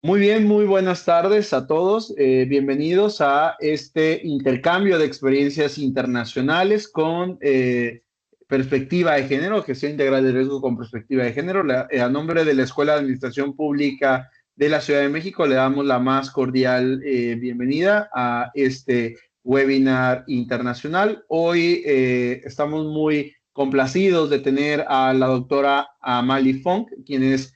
Muy bien, muy buenas tardes a todos. Bienvenidos a este intercambio de experiencias internacionales con perspectiva de género, gestión integral de riesgo con perspectiva de género. A nombre de la Escuela de Administración Pública de la Ciudad de México, le damos la más cordial bienvenida a este webinar internacional. Hoy estamos muy complacidos de tener a la doctora Amalie Funk, quien es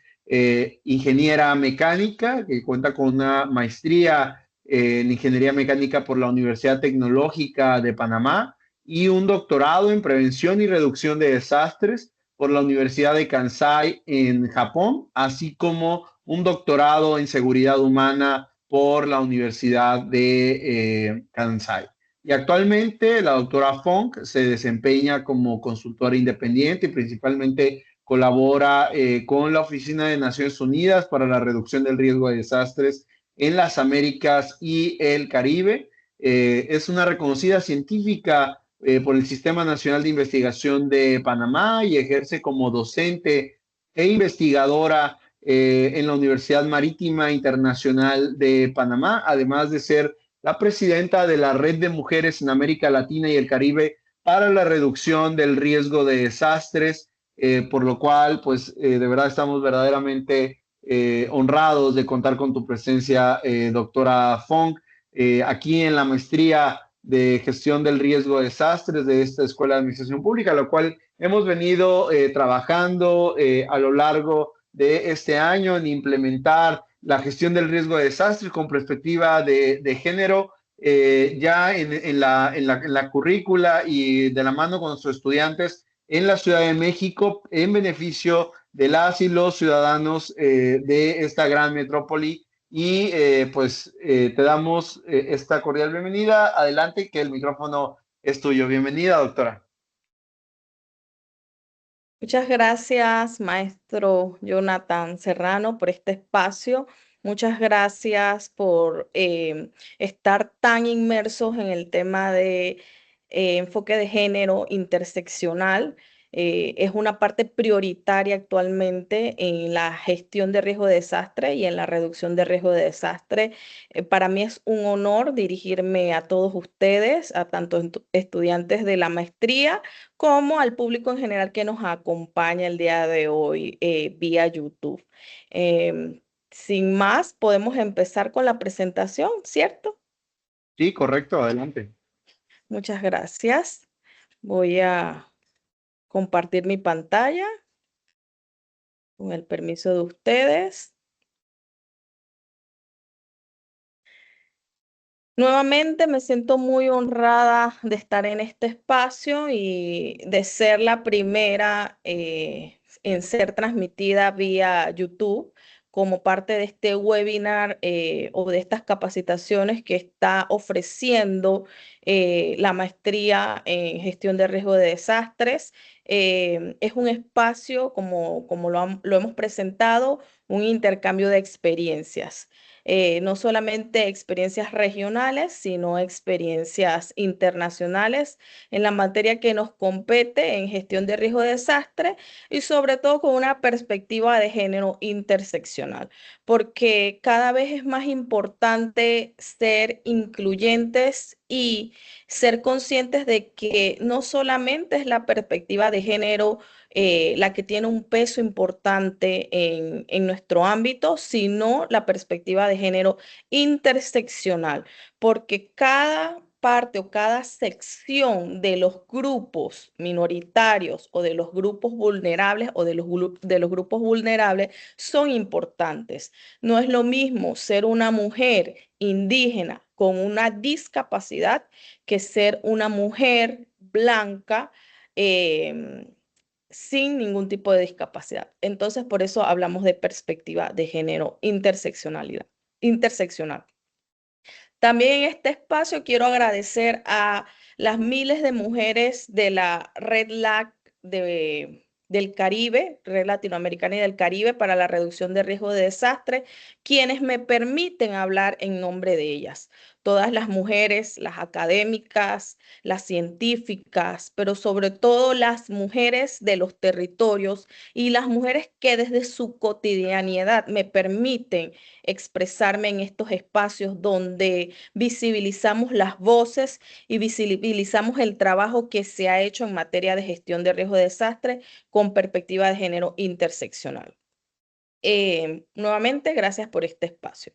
ingeniera mecánica, que cuenta con una maestría en ingeniería mecánica por la Universidad Tecnológica de Panamá y un doctorado en prevención y reducción de desastres por la Universidad de Kansai en Japón, así como un doctorado en seguridad humana por la Universidad de Kansai. Y actualmente la doctora Funk se desempeña como consultora independiente y principalmente colabora con la Oficina de Naciones Unidas para la Reducción del Riesgo de Desastres en las Américas y el Caribe. Es una reconocida científica por el Sistema Nacional de Investigación de Panamá y ejerce como docente e investigadora en la Universidad Marítima Internacional de Panamá, además de ser la presidenta de la Red de Mujeres en América Latina y el Caribe para la reducción del riesgo de desastres, por lo cual, pues, de verdad estamos verdaderamente honrados de contar con tu presencia, doctora Fong, aquí en la maestría de gestión del riesgo de desastres de esta Escuela de Administración Pública, lo cual hemos venido trabajando a lo largo de este año en implementar la gestión del riesgo de desastres con perspectiva de género ya en la currícula y de la mano con nuestros estudiantes en la Ciudad de México en beneficio de las y los ciudadanos de esta gran metrópoli. Y te damos esta cordial bienvenida. Adelante, que el micrófono es tuyo. Bienvenida, doctora. Muchas gracias, maestro Jonathan Serrano, por este espacio. Muchas gracias por estar tan inmersos en el tema de enfoque de género interseccional. Es una parte prioritaria actualmente en la gestión de riesgo de desastre y en la reducción de riesgo de desastre. Para mí es un honor dirigirme a todos ustedes, a tanto estudiantes de la maestría como al público en general que nos acompaña el día de hoy vía YouTube. Sin más, podemos empezar con la presentación, ¿cierto? Sí, correcto, adelante. Muchas gracias. Voy a compartir mi pantalla con el permiso de ustedes. Nuevamente me siento muy honrada de estar en este espacio y de ser la primera en ser transmitida vía YouTube como parte de este webinar o de estas capacitaciones que está ofreciendo la maestría en gestión de riesgo de desastres. Es un espacio, como lo hemos presentado, un intercambio de experiencias, no solamente experiencias regionales, sino experiencias internacionales en la materia que nos compete en gestión de riesgo de desastre y sobre todo con una perspectiva de género interseccional, porque cada vez es más importante ser incluyentes y ser conscientes de que no solamente es la perspectiva de género la que tiene un peso importante en nuestro ámbito, sino la perspectiva de género interseccional, porque cada parte o cada sección de los grupos minoritarios o de los grupos vulnerables o de los grupos vulnerables son importantes. No es lo mismo ser una mujer indígena con una discapacidad que ser una mujer blanca eh, sin ningún tipo de discapacidad. Entonces, por eso hablamos de perspectiva de género interseccional. También en este espacio quiero agradecer a las miles de mujeres de la Red LAC del Caribe, Red Latinoamericana y del Caribe para la reducción de riesgo de desastre, quienes me permiten hablar en nombre de ellas. todas las mujeres, las académicas, las científicas, pero sobre todo las mujeres de los territorios y las mujeres que desde su cotidianidad me permiten expresarme en estos espacios donde visibilizamos las voces y visibilizamos el trabajo que se ha hecho en materia de gestión de riesgo de desastre con perspectiva de género interseccional. Nuevamente, gracias por este espacio.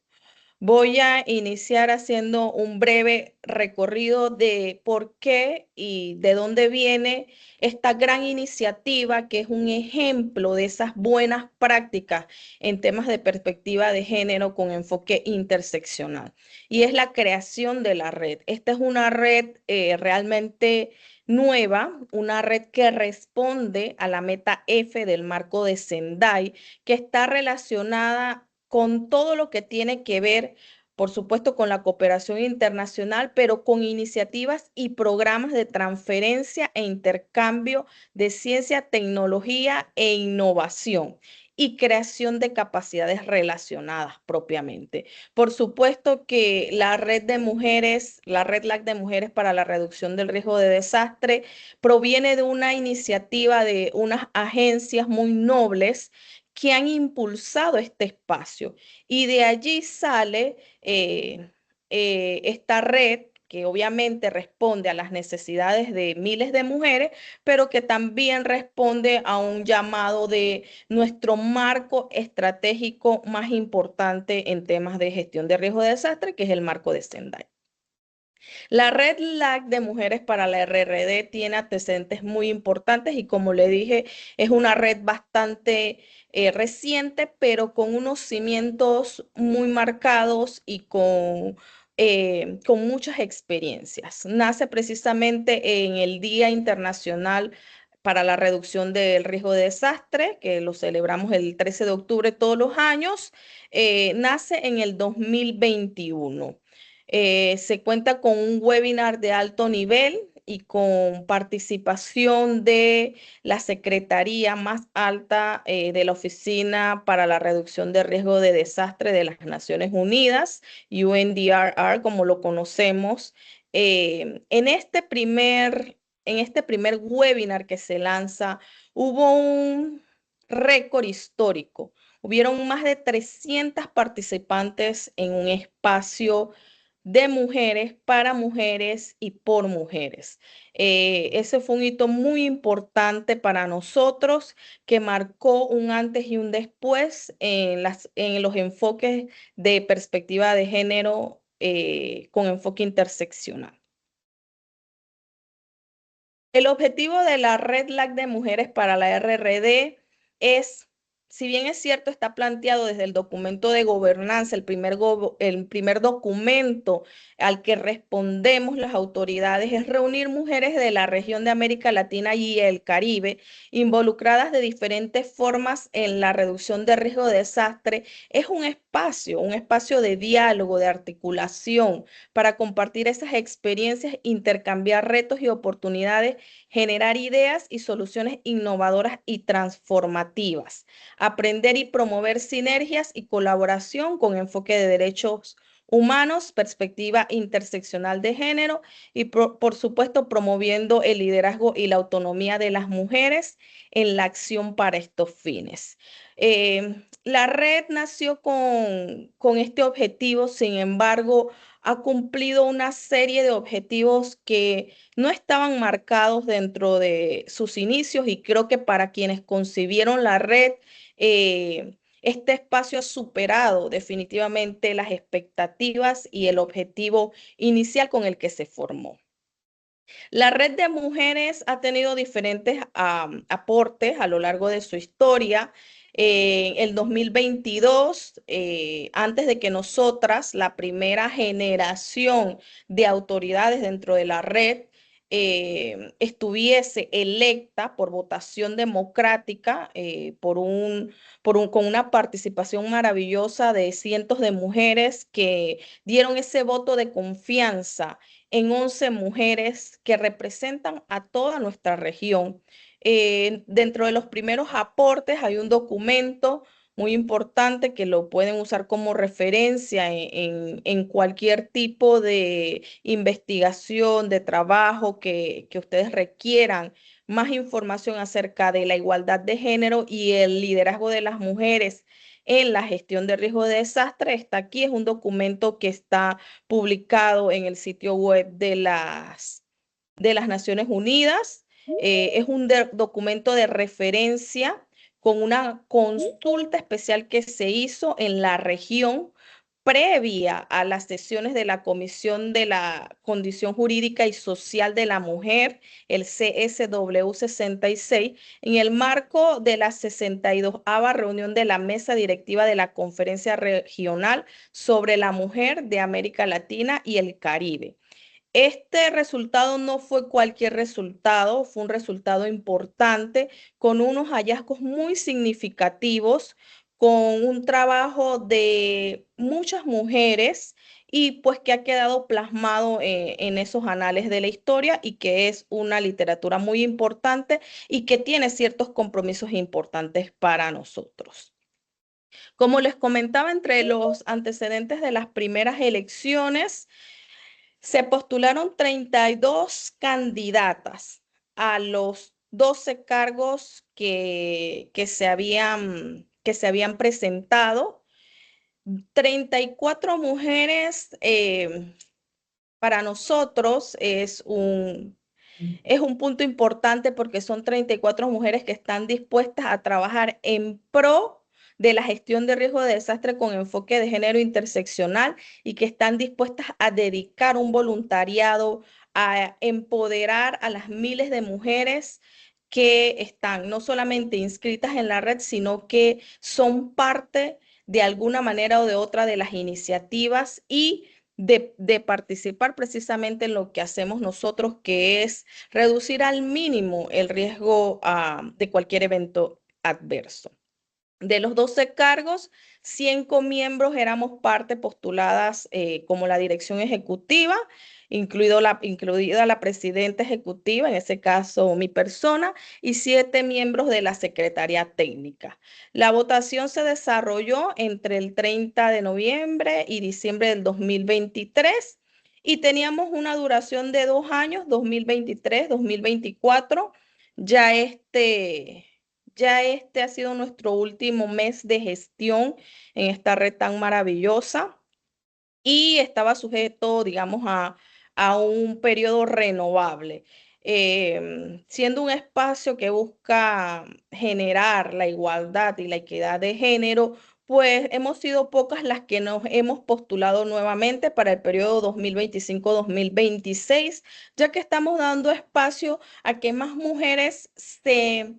Voy a iniciar haciendo un breve recorrido de por qué y de dónde viene esta gran iniciativa, que es un ejemplo de esas buenas prácticas en temas de perspectiva de género con enfoque interseccional. Y es la creación de la red. Esta es una red realmente nueva, una red que responde a la meta F del marco de Sendai, que está relacionada con todo lo que tiene que ver, por supuesto, con la cooperación internacional, pero con iniciativas y programas de transferencia e intercambio de ciencia, tecnología e innovación y creación de capacidades relacionadas propiamente. Por supuesto que la red de mujeres, la Red LAC de Mujeres para la Reducción del Riesgo de Desastre, proviene de una iniciativa de unas agencias muy nobles que han impulsado este espacio. Y de allí sale esta red que obviamente responde a las necesidades de miles de mujeres, pero que también responde a un llamado de nuestro marco estratégico más importante en temas de gestión de riesgo de desastre, que es el marco de Sendai. La red LAC de Mujeres para la RRD tiene antecedentes muy importantes y como le dije, es una red bastante reciente, pero con unos cimientos muy marcados y con muchas experiencias. Nace precisamente en el Día Internacional para la Reducción del Riesgo de Desastre, que lo celebramos el 13 de octubre todos los años. Nace en el 2021. Se cuenta con un webinar de alto nivel y con participación de la secretaría más alta de la Oficina para la Reducción de Riesgo de Desastre de las Naciones Unidas, UNDRR, como lo conocemos. En este primer webinar que se lanza, hubo un récord histórico. Hubieron más de 300 participantes en un espacio de mujeres, para mujeres y por mujeres. Ese fue un hito muy importante para nosotros que marcó un antes y un después en los enfoques de perspectiva de género con enfoque interseccional. El objetivo de la Red LAC de Mujeres para la RRD es, si bien es cierto, está planteado desde el documento de gobernanza, el primer documento al que respondemos las autoridades, es reunir mujeres de la región de América Latina y el Caribe involucradas de diferentes formas en la reducción de riesgo de desastre. Es un espacio de diálogo, de articulación, para compartir esas experiencias, intercambiar retos y oportunidades, generar ideas y soluciones innovadoras y transformativas, aprender y promover sinergias y colaboración con enfoque de derechos humanos, perspectiva interseccional de género y por supuesto promoviendo el liderazgo y la autonomía de las mujeres en la acción para estos fines. La red nació con este objetivo, sin embargo, ha cumplido una serie de objetivos que no estaban marcados dentro de sus inicios y creo que para quienes concibieron la red, este espacio ha superado definitivamente las expectativas y el objetivo inicial con el que se formó. La red de mujeres ha tenido diferentes aportes a lo largo de su historia. En el 2022, antes de que nosotras, la primera generación de autoridades dentro de la red, estuviese electa por votación democrática, con una participación maravillosa de cientos de mujeres que dieron ese voto de confianza en 11 mujeres que representan a toda nuestra región. Dentro de los primeros aportes hay un documento muy importante que lo pueden usar como referencia en cualquier tipo de investigación, de trabajo que ustedes requieran más información acerca de la igualdad de género y el liderazgo de las mujeres en la gestión de riesgo de desastre. Está aquí, es un documento que está publicado en el sitio web de las Naciones Unidas. Es un documento de referencia con una consulta especial que se hizo en la región previa a las sesiones de la Comisión de la Condición Jurídica y Social de la Mujer, el CSW 66, en el marco de la 62ª reunión de la Mesa Directiva de la Conferencia Regional sobre la Mujer de América Latina y el Caribe. Este resultado no fue cualquier resultado, fue un resultado importante con unos hallazgos muy significativos, con un trabajo de muchas mujeres y pues que ha quedado plasmado en esos anales de la historia y que es una literatura muy importante y que tiene ciertos compromisos importantes para nosotros. Como les comentaba, entre los antecedentes de las primeras elecciones, se postularon 32 candidatas a los 12 cargos que se habían presentado. 34 mujeres, para nosotros es un punto importante porque son 34 mujeres que están dispuestas a trabajar en pro de la gestión de riesgo de desastre con enfoque de género interseccional y que están dispuestas a dedicar un voluntariado a empoderar a las miles de mujeres que están no solamente inscritas en la red, sino que son parte de alguna manera o de otra de las iniciativas y de participar precisamente en lo que hacemos nosotros, que es reducir al mínimo el riesgo de cualquier evento adverso. De los 12 cargos, 5 miembros éramos parte postuladas como la dirección ejecutiva, incluida la presidenta ejecutiva, en ese caso mi persona, y 7 miembros de la secretaría técnica. La votación se desarrolló entre el 30 de noviembre y diciembre del 2023 y teníamos una duración de 2 años, 2023-2024. Ya este ha sido nuestro último mes de gestión en esta red tan maravillosa y estaba sujeto, digamos, a un periodo renovable. Siendo un espacio que busca generar la igualdad y la equidad de género, pues hemos sido pocas las que nos hemos postulado nuevamente para el periodo 2025-2026, ya que estamos dando espacio a que más mujeres se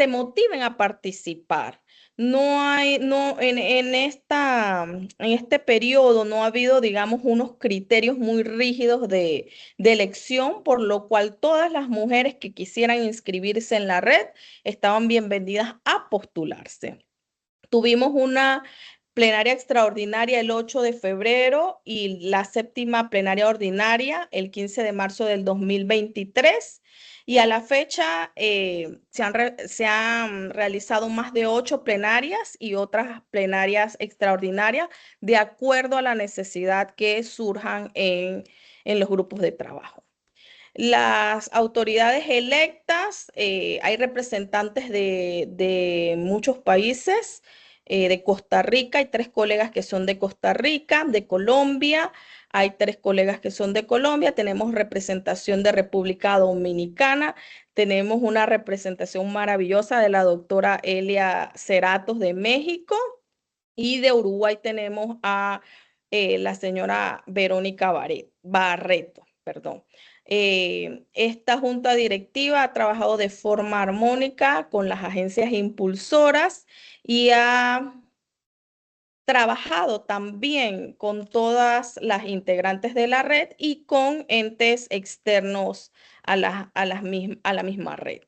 motiven a participar. No hay, no, en este periodo no ha habido, digamos, unos criterios muy rígidos de elección, por lo cual todas las mujeres que quisieran inscribirse en la red estaban bienvenidas a postularse. Tuvimos una plenaria extraordinaria el 8 de febrero y la séptima plenaria ordinaria el 15 de marzo del 2023. Y a la fecha se han realizado más de 8 plenarias y otras plenarias extraordinarias de acuerdo a la necesidad que surjan en los grupos de trabajo. Las autoridades electas, hay representantes de muchos países, de Costa Rica, hay 3 colegas que son de Costa Rica, de Colombia, hay 3 colegas que son de Colombia, tenemos representación de República Dominicana, tenemos una representación maravillosa de la doctora Elia Ceratos de México y de Uruguay tenemos a la señora Verónica Barreto, perdón. Esta junta directiva ha trabajado de forma armónica con las agencias impulsoras y ha trabajado también con todas las integrantes de la red y con entes externos a la misma red.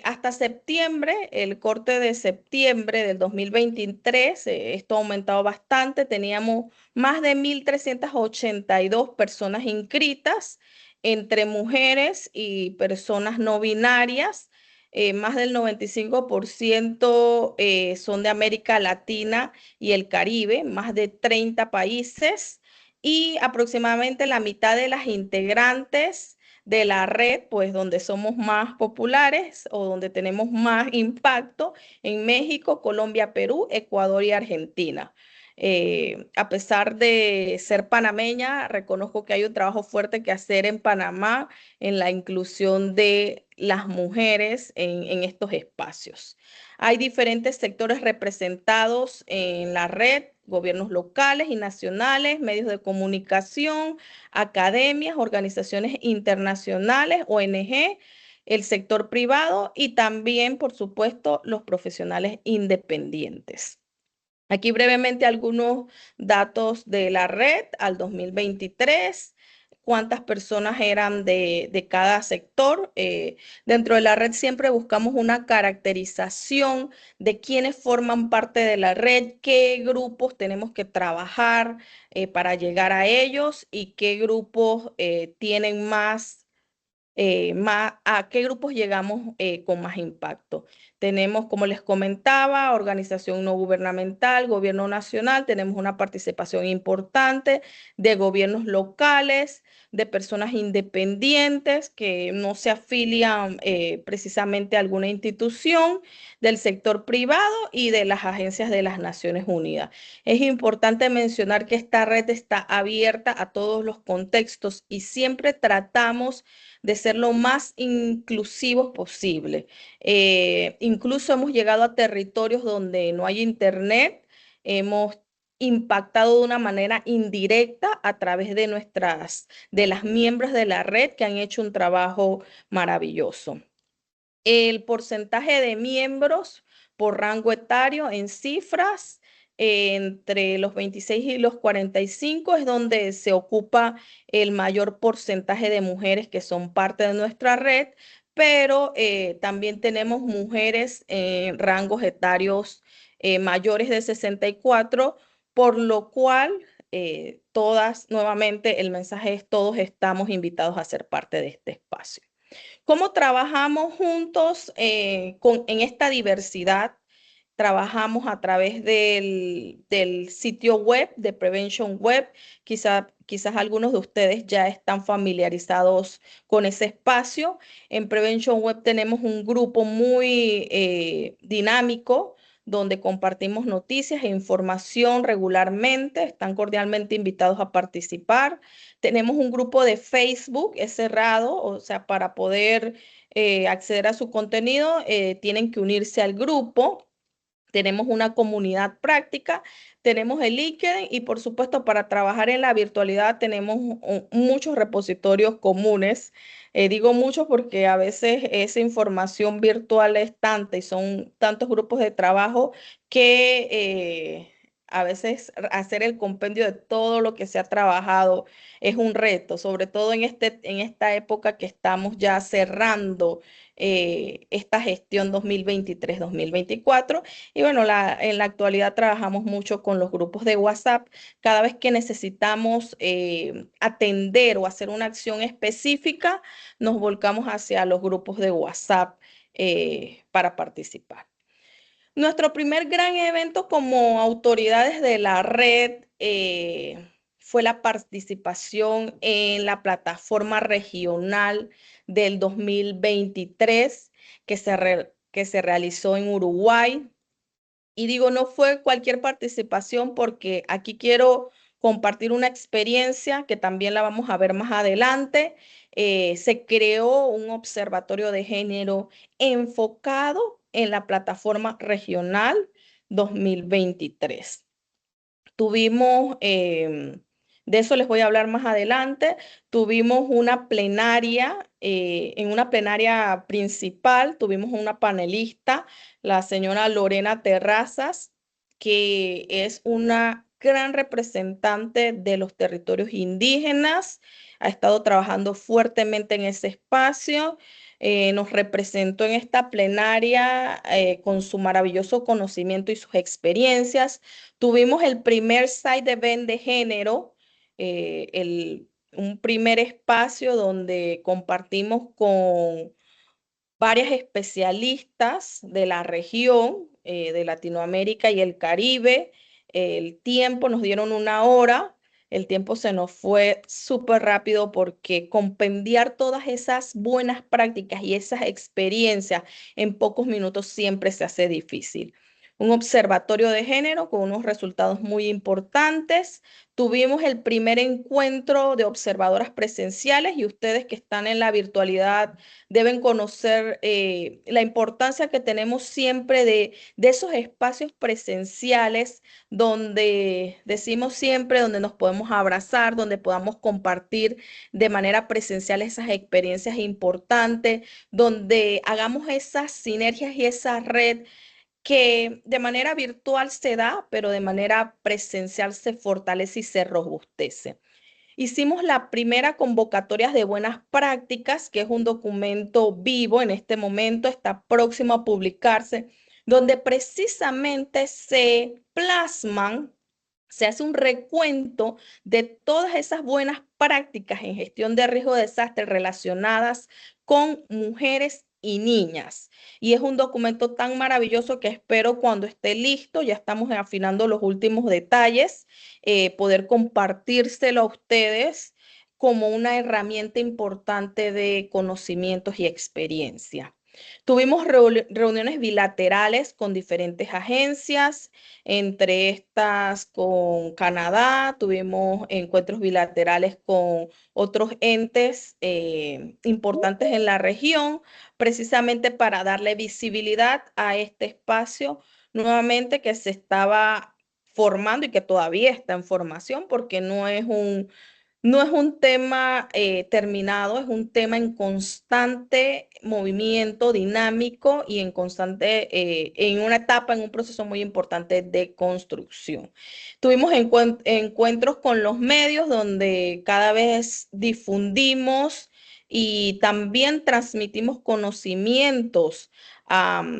Hasta septiembre, el corte de septiembre del 2023, esto ha aumentado bastante, teníamos más de 1.382 personas inscritas entre mujeres y personas no binarias. más del 95% son de América Latina y el Caribe, más de 30 países, y aproximadamente la mitad de las integrantes de la red, pues donde somos más populares o donde tenemos más impacto en México, Colombia, Perú, Ecuador y Argentina. A pesar de ser panameña, reconozco que hay un trabajo fuerte que hacer en Panamá en la inclusión de las mujeres en estos espacios. Hay diferentes sectores representados en la red, gobiernos locales y nacionales, medios de comunicación, academias, organizaciones internacionales, ONG, el sector privado y también, por supuesto, los profesionales independientes. Aquí brevemente algunos datos de la red al 2023, cuántas personas eran de cada sector. Dentro de la red siempre buscamos una caracterización de quiénes forman parte de la red, qué grupos tenemos que trabajar para llegar a ellos y qué grupos tienen a qué grupos llegamos con más impacto. Tenemos, como les comentaba, organización no gubernamental, gobierno nacional, tenemos una participación importante de gobiernos locales, de personas independientes que no se afilian precisamente a alguna institución, del sector privado y de las agencias de las Naciones Unidas. Es importante mencionar que esta red está abierta a todos los contextos y siempre tratamos de ser lo más inclusivos posible. Incluso hemos llegado a territorios donde no hay internet, hemos impactado de una manera indirecta a través de de las miembros de la red que han hecho un trabajo maravilloso. El porcentaje de miembros por rango etario en cifras entre los 26 y los 45 es donde se ocupa el mayor porcentaje de mujeres que son parte de nuestra red, pero también tenemos mujeres en rangos etarios mayores de 64, por lo cual todas, nuevamente, el mensaje es todos estamos invitados a ser parte de este espacio. ¿Cómo trabajamos juntos en esta diversidad? Trabajamos a través del sitio web de Prevention Web. Quizás algunos de ustedes ya están familiarizados con ese espacio. En Prevention Web tenemos un grupo muy dinámico donde compartimos noticias e información regularmente. Están cordialmente invitados a participar. Tenemos un grupo de Facebook, es cerrado, o sea, para poder acceder a su contenido, tienen que unirse al grupo. Tenemos una comunidad práctica, tenemos el LinkedIn y por supuesto para trabajar en la virtualidad tenemos muchos repositorios comunes. Digo muchos porque a veces esa información virtual es tanta y son tantos grupos de trabajo que a veces hacer el compendio de todo lo que se ha trabajado es un reto, sobre todo en esta época que estamos ya cerrando esta gestión 2023-2024. Y bueno, en la actualidad trabajamos mucho con los grupos de WhatsApp. Cada vez que necesitamos atender o hacer una acción específica, nos volcamos hacia los grupos de WhatsApp para participar. Nuestro primer gran evento como autoridades de la red fue la participación en la plataforma regional del 2023 que se realizó en Uruguay. Y digo, no fue cualquier participación porque aquí quiero compartir una experiencia que también la vamos a ver más adelante. Se creó un observatorio de género enfocado en la plataforma regional 2023. Tuvimos, de eso les voy a hablar más adelante, tuvimos una plenaria, en una plenaria principal, tuvimos una panelista, la señora Lorena Terrazas, que es una gran representante de los territorios indígenas, ha estado trabajando fuertemente en ese espacio. Nos representó en esta plenaria con su maravilloso conocimiento y sus experiencias. Tuvimos el primer side event de género, un primer espacio donde compartimos varias especialistas de la región, de Latinoamérica y el Caribe. El tiempo, nos dieron una hora. El tiempo se nos fue súper rápido porque compendiar todas esas buenas prácticas y esas experiencias en pocos minutos siempre se hace difícil. Un observatorio de género con unos resultados muy importantes. Tuvimos el primer encuentro de observadoras presenciales y ustedes que están en la virtualidad deben conocer la importancia que tenemos siempre de esos espacios presenciales donde decimos siempre, donde nos podemos abrazar, donde podamos compartir de manera presencial esas experiencias importantes, donde hagamos esas sinergias y esa red que de manera virtual se da, pero de manera presencial se fortalece y se robustece. Hicimos la primera convocatoria de buenas prácticas, que es un documento vivo en este momento, está próximo a publicarse, donde precisamente se plasman, se hace un recuento de todas esas buenas prácticas en gestión de riesgo de desastre relacionadas con mujeres y niñas. Y es un documento tan maravilloso que espero cuando esté listo, ya estamos afinando los últimos detalles, poder compartírselo a ustedes como una herramienta importante de conocimientos y experiencia. Tuvimos reuniones bilaterales con diferentes agencias, entre estas con Canadá, tuvimos encuentros bilaterales con otros entes importantes en la región, precisamente para darle visibilidad a este espacio nuevamente que se estaba formando y que todavía está en formación porque no es un tema terminado, es un tema en constante movimiento dinámico y en constante, en una etapa, en un proceso muy importante de construcción. Tuvimos encuentros con los medios donde cada vez difundimos y también transmitimos conocimientos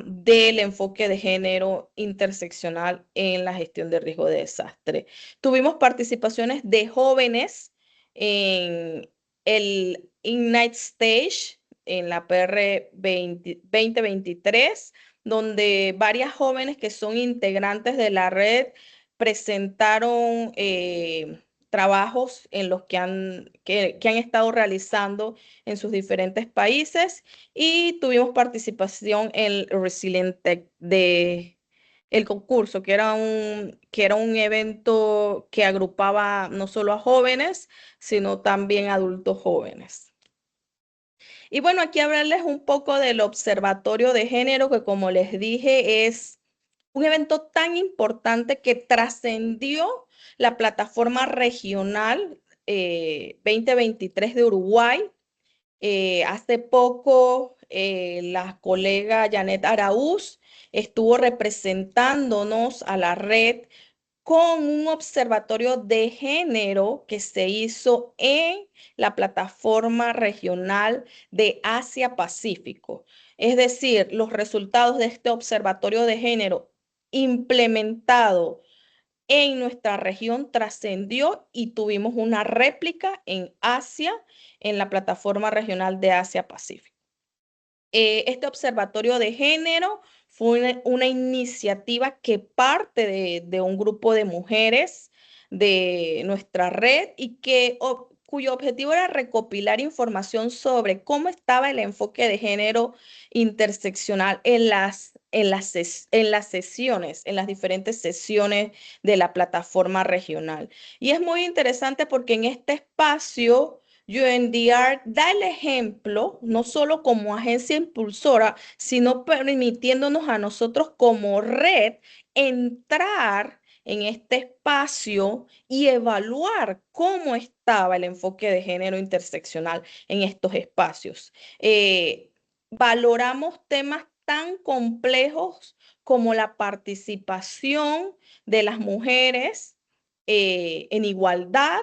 del enfoque de género interseccional en la gestión de riesgo de desastre. Tuvimos participaciones de jóvenes en el Ignite Stage, en la PR 2023, donde varias jóvenes que son integrantes de la red presentaron trabajos en los que han estado realizando en sus diferentes países y tuvimos participación en el Resilient Tech de el concurso, que era un evento que agrupaba no solo a jóvenes, sino también a adultos jóvenes. Y bueno, aquí hablarles un poco del Observatorio de Género, que como les dije, es un evento tan importante que trascendió la plataforma regional 2023 de Uruguay. Hace poco, la colega Janet Araúz estuvo representándonos a la red con un observatorio de género que se hizo en la plataforma regional de Asia-Pacífico. Es decir, los resultados de este observatorio de género implementado en nuestra región trascendió y tuvimos una réplica en Asia, en la plataforma regional de Asia-Pacífico. Este observatorio de género fue una iniciativa que parte de un grupo de mujeres de nuestra red y cuyo objetivo era recopilar información sobre cómo estaba el enfoque de género interseccional en las sesiones, en las diferentes sesiones de la plataforma regional. Y es muy interesante porque en este espacio UNDR da el ejemplo, no solo como agencia impulsora, sino permitiéndonos a nosotros como red entrar en este espacio y evaluar cómo estaba el enfoque de género interseccional en estos espacios. Valoramos temas tan complejos como la participación de las mujeres en igualdad,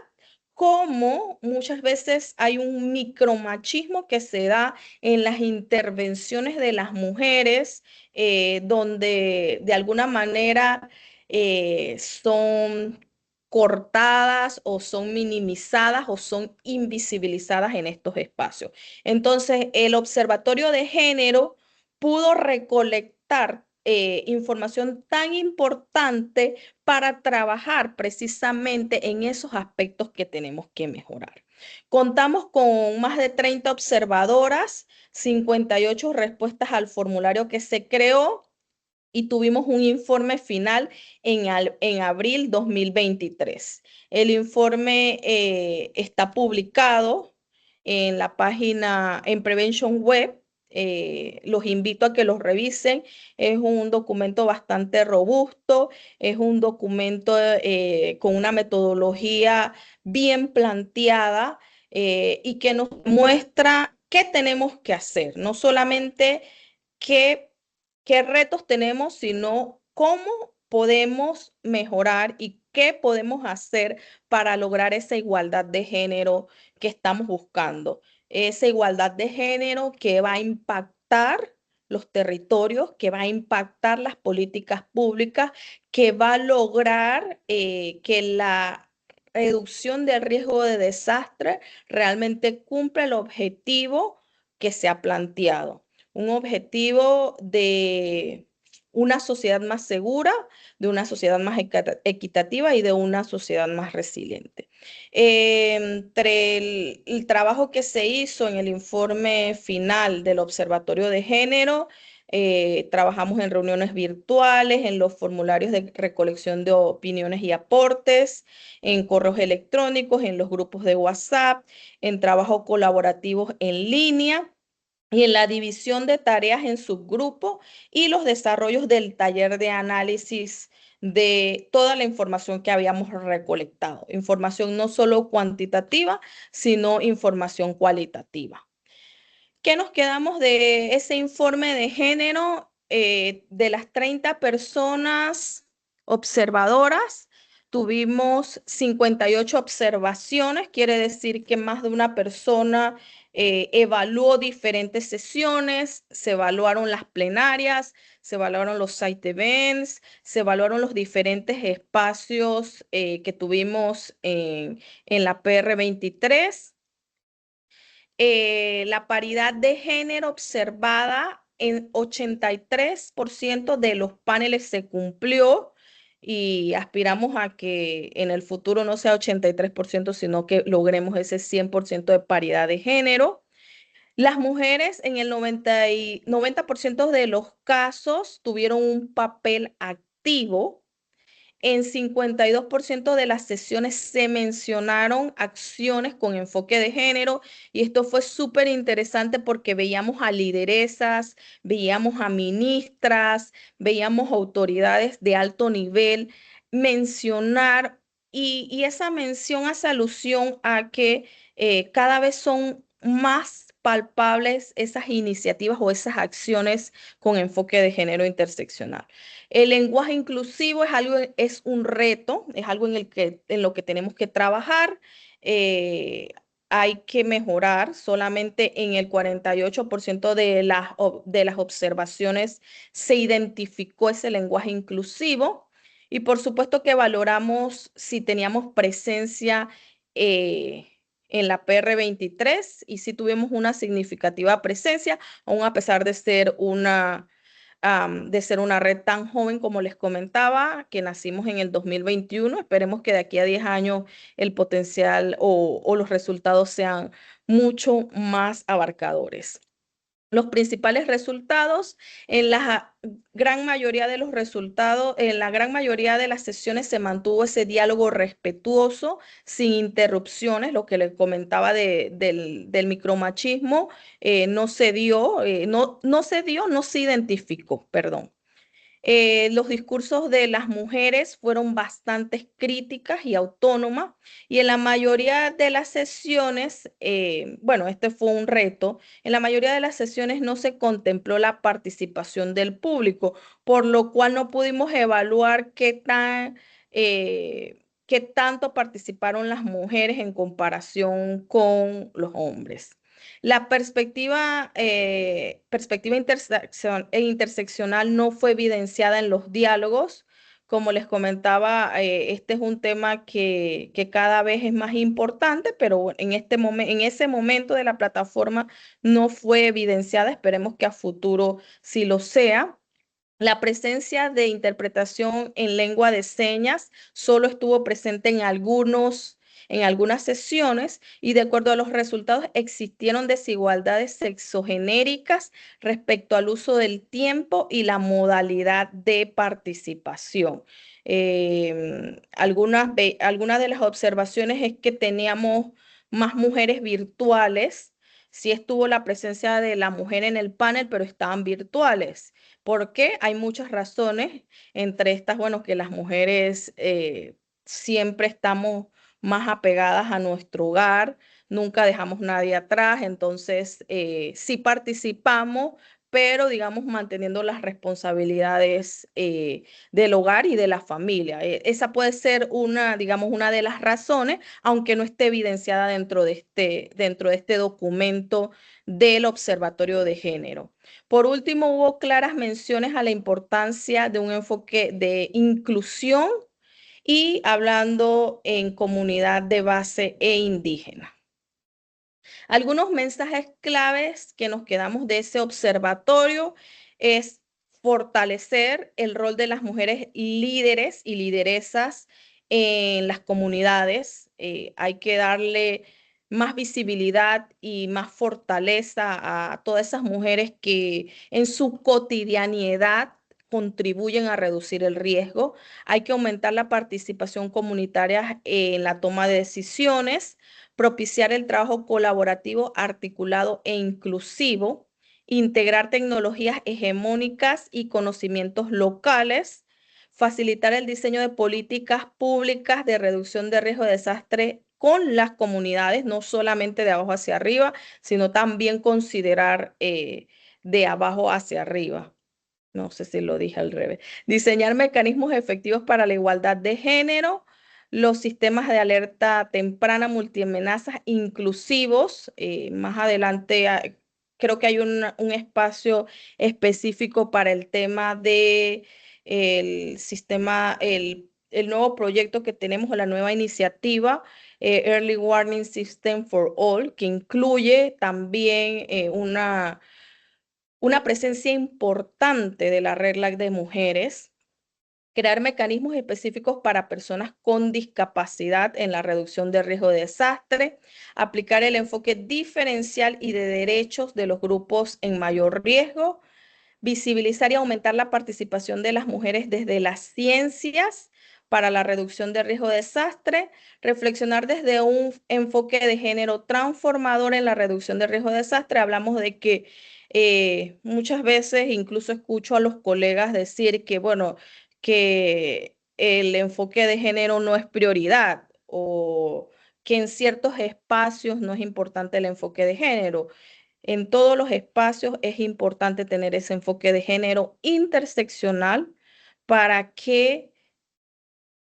como muchas veces hay un micromachismo que se da en las intervenciones de las mujeres, donde de alguna manera son cortadas o son minimizadas o son invisibilizadas en estos espacios. Entonces, el Observatorio de Género pudo recolectar información tan importante para trabajar precisamente en esos aspectos que tenemos que mejorar. Contamos con más de 30 observadoras, 58 respuestas al formulario que se creó y tuvimos un informe final en abril 2023. El informe está publicado en la página en Prevention Web. Los invito a que los revisen. Es un documento bastante robusto, es un documento con una metodología bien planteada y que nos muestra qué tenemos que hacer, no solamente qué qué retos tenemos, sino cómo podemos mejorar y qué podemos hacer para lograr esa igualdad de género que estamos buscando. Esa igualdad de género que va a impactar los territorios, que va a impactar las políticas públicas, que va a lograr que la reducción del riesgo de desastre realmente cumpla el objetivo que se ha planteado, un objetivo de una sociedad más segura, de una sociedad más equitativa y de una sociedad más resiliente. Entre el trabajo que se hizo en el informe final del Observatorio de Género, trabajamos en reuniones virtuales, en los formularios de recolección de opiniones y aportes, en correos electrónicos, en los grupos de WhatsApp, en trabajos colaborativos en línea y en la división de tareas en subgrupos y los desarrollos del taller de análisis de toda la información que habíamos recolectado. Información no solo cuantitativa, sino información cualitativa. ¿Qué nos quedamos de ese informe de género? De las 30 personas observadoras, tuvimos 58 observaciones, quiere decir que más de una persona evaluó diferentes sesiones, se evaluaron las plenarias, se evaluaron los site events, se evaluaron los diferentes espacios que tuvimos en la PR23. La paridad de género observada en 83% de los paneles se cumplió y aspiramos a que en el futuro no sea 83%, sino que logremos ese 100% de paridad de género. Las mujeres en el 90% de los casos tuvieron un papel activo. En 52% de las sesiones se mencionaron acciones con enfoque de género y esto fue súper interesante porque veíamos a lideresas, veíamos a ministras, veíamos autoridades de alto nivel mencionar y esa mención hace alusión a que cada vez son más palpables esas iniciativas o esas acciones con enfoque de género interseccional. El lenguaje inclusivo es un reto, es algo en lo que tenemos que trabajar. eh, Hay que mejorar. Solamente en el 48% de las observaciones se identificó ese lenguaje inclusivo. Y por supuesto que valoramos si teníamos presencia en la PR23 y si tuvimos una significativa presencia, aún a pesar de ser una red tan joven como les comentaba, que nacimos en el 2021. Esperemos que de aquí a 10 años el potencial o los resultados sean mucho más abarcadores. Los principales resultados, en la gran mayoría de los resultados, en la gran mayoría de las sesiones se mantuvo ese diálogo respetuoso, sin interrupciones. Lo que les comentaba del micromachismo no se dio, no se identificó, perdón. Los discursos de las mujeres fueron bastante críticas y autónomas y en la mayoría de las sesiones, bueno, este fue un reto, en la mayoría de las sesiones no se contempló la participación del público, por lo cual no pudimos evaluar qué tanto participaron las mujeres en comparación con los hombres. La perspectiva interseccional no fue evidenciada en los diálogos, Como les comentaba, este es un tema que cada vez es más importante, pero en en ese momento de la plataforma no fue evidenciada. Esperemos que a futuro sí lo sea. La presencia de interpretación en lengua de señas solo estuvo presente en algunas sesiones y de acuerdo a los resultados existieron desigualdades sexogenéricas respecto al uso del tiempo y la modalidad de participación. Algunas de las observaciones es que teníamos más mujeres virtuales. Sí estuvo la presencia de la mujer en el panel, pero estaban virtuales. ¿Por qué? Hay muchas razones, entre estas, bueno, que las mujeres siempre estamos más apegadas a nuestro hogar, nunca dejamos nadie atrás, entonces sí participamos, pero digamos manteniendo las responsabilidades del hogar y de la familia. Esa puede ser una, digamos, una de las razones, aunque no esté evidenciada dentro de este documento del Observatorio de Género. Por último, hubo claras menciones a la importancia de un enfoque de inclusión y hablando en comunidad de base e indígena. Algunos mensajes claves que nos quedamos de ese observatorio es fortalecer el rol de las mujeres líderes y lideresas en las comunidades. Hay que darle más visibilidad y más fortaleza a todas esas mujeres que en su cotidianidad contribuyen a reducir el riesgo. Hay que aumentar la participación comunitaria en la toma de decisiones, propiciar el trabajo colaborativo, articulado e inclusivo, integrar tecnologías hegemónicas y conocimientos locales, facilitar el diseño de políticas públicas de reducción de riesgo de desastre con las comunidades, no solamente de abajo hacia arriba, sino también considerar de abajo hacia arriba. No sé si lo dije al revés. Diseñar mecanismos efectivos para la igualdad de género, los sistemas de alerta temprana multiamenazas inclusivos. Más adelante creo que hay un espacio específico para el tema de el sistema, el nuevo proyecto que tenemos, o la nueva iniciativa, Early Warning System for All, que incluye también una presencia importante de la regla de mujeres, crear mecanismos específicos para personas con discapacidad en la reducción de riesgo de desastre, aplicar el enfoque diferencial y de derechos de los grupos en mayor riesgo, visibilizar y aumentar la participación de las mujeres desde las ciencias para la reducción de riesgo de desastre, reflexionar desde un enfoque de género transformador en la reducción de riesgo de desastre. Hablamos de que muchas veces incluso escucho a los colegas decir que, bueno, que el enfoque de género no es prioridad o que en ciertos espacios no es importante el enfoque de género. En todos los espacios es importante tener ese enfoque de género interseccional para que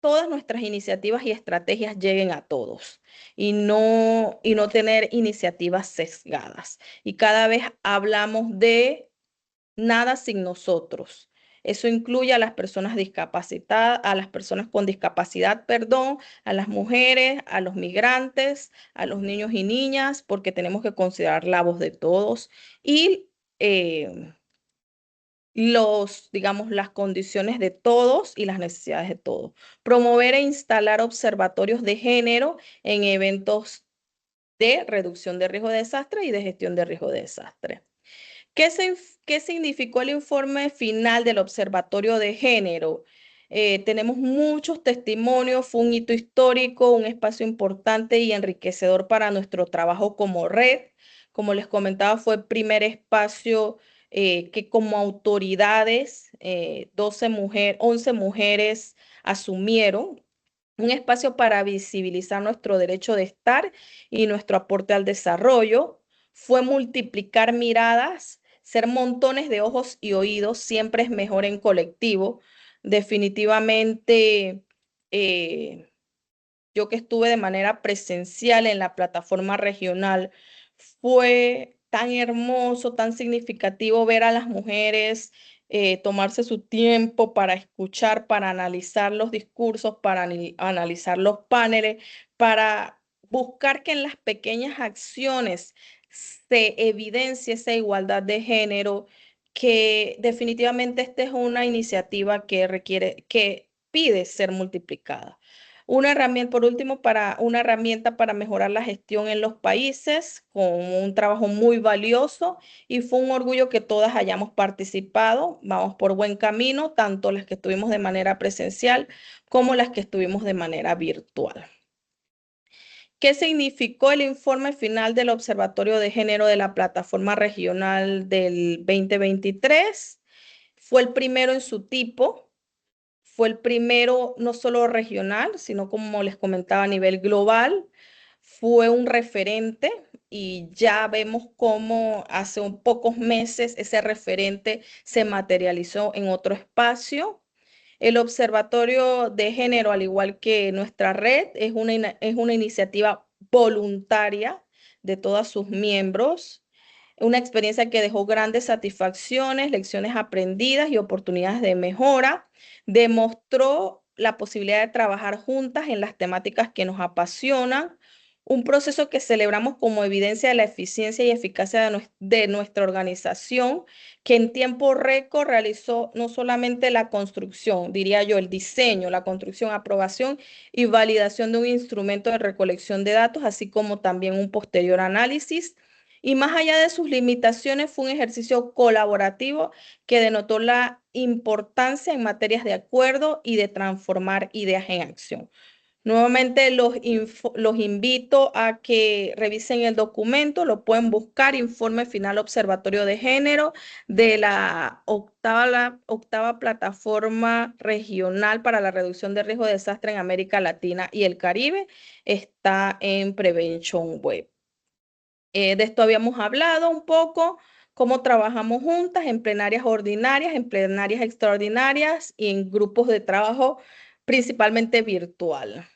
todas nuestras iniciativas y estrategias lleguen a todos y no tener iniciativas sesgadas. Y cada vez hablamos de nada sin nosotros. Eso incluye a las personas discapacitadas, a las personas con discapacidad, perdón, a las mujeres, a los migrantes, a los niños y niñas, porque tenemos que considerar la voz de todos y digamos, las condiciones de todos y las necesidades de todos. Promover e instalar observatorios de género en eventos de reducción de riesgo de desastre y de gestión de riesgo de desastre. ¿Qué significó el informe final del Observatorio de Género? Tenemos muchos testimonios, fue un hito histórico, un espacio importante y enriquecedor para nuestro trabajo como red. Como les comentaba, fue el primer espacio que como autoridades, 11 mujeres asumieron un espacio para visibilizar nuestro derecho de estar y nuestro aporte al desarrollo. Fue multiplicar miradas, ser montones de ojos y oídos, siempre es mejor en colectivo. Definitivamente, eh, yo que estuve de manera presencial en la plataforma regional, fue tan hermoso, tan significativo ver a las mujeres tomarse su tiempo para escuchar, para analizar los discursos, para analizar los paneles, para buscar que en las pequeñas acciones se evidencie esa igualdad de género, que definitivamente esta es una iniciativa que requiere, que pide ser multiplicada. Una herramienta, por último, para una herramienta para mejorar la gestión en los países, con un trabajo muy valioso, y fue un orgullo que todas hayamos participado. Vamos por buen camino, tanto las que estuvimos de manera presencial como las que estuvimos de manera virtual. ¿Qué significó el informe final del Observatorio de Género de la Plataforma Regional del 2023? Fue el primero en su tipo. Fue el primero no solo regional, sino como les comentaba a nivel global. Fue un referente y ya vemos cómo hace pocos meses ese referente se materializó en otro espacio. El Observatorio de Género, al igual que nuestra red, es una iniciativa voluntaria de todos sus miembros, una experiencia que dejó grandes satisfacciones, lecciones aprendidas y oportunidades de mejora. Demostró la posibilidad de trabajar juntas en las temáticas que nos apasionan, un proceso que celebramos como evidencia de la eficiencia y eficacia de nuestra organización, que en tiempo récord realizó no solamente la construcción, diría yo, el diseño, la construcción, aprobación y validación de un instrumento de recolección de datos, así como también un posterior análisis. Y más allá de sus limitaciones, fue un ejercicio colaborativo que denotó la importancia en materias de acuerdo y de transformar ideas en acción. Nuevamente los invito a que revisen el documento, lo pueden buscar, Informe Final Observatorio de Género de la octava plataforma regional para la reducción de riesgo de desastre en América Latina y el Caribe. Está en Prevention Web. De esto habíamos hablado un poco, cómo trabajamos juntas en plenarias ordinarias, en plenarias extraordinarias y en grupos de trabajo principalmente virtual.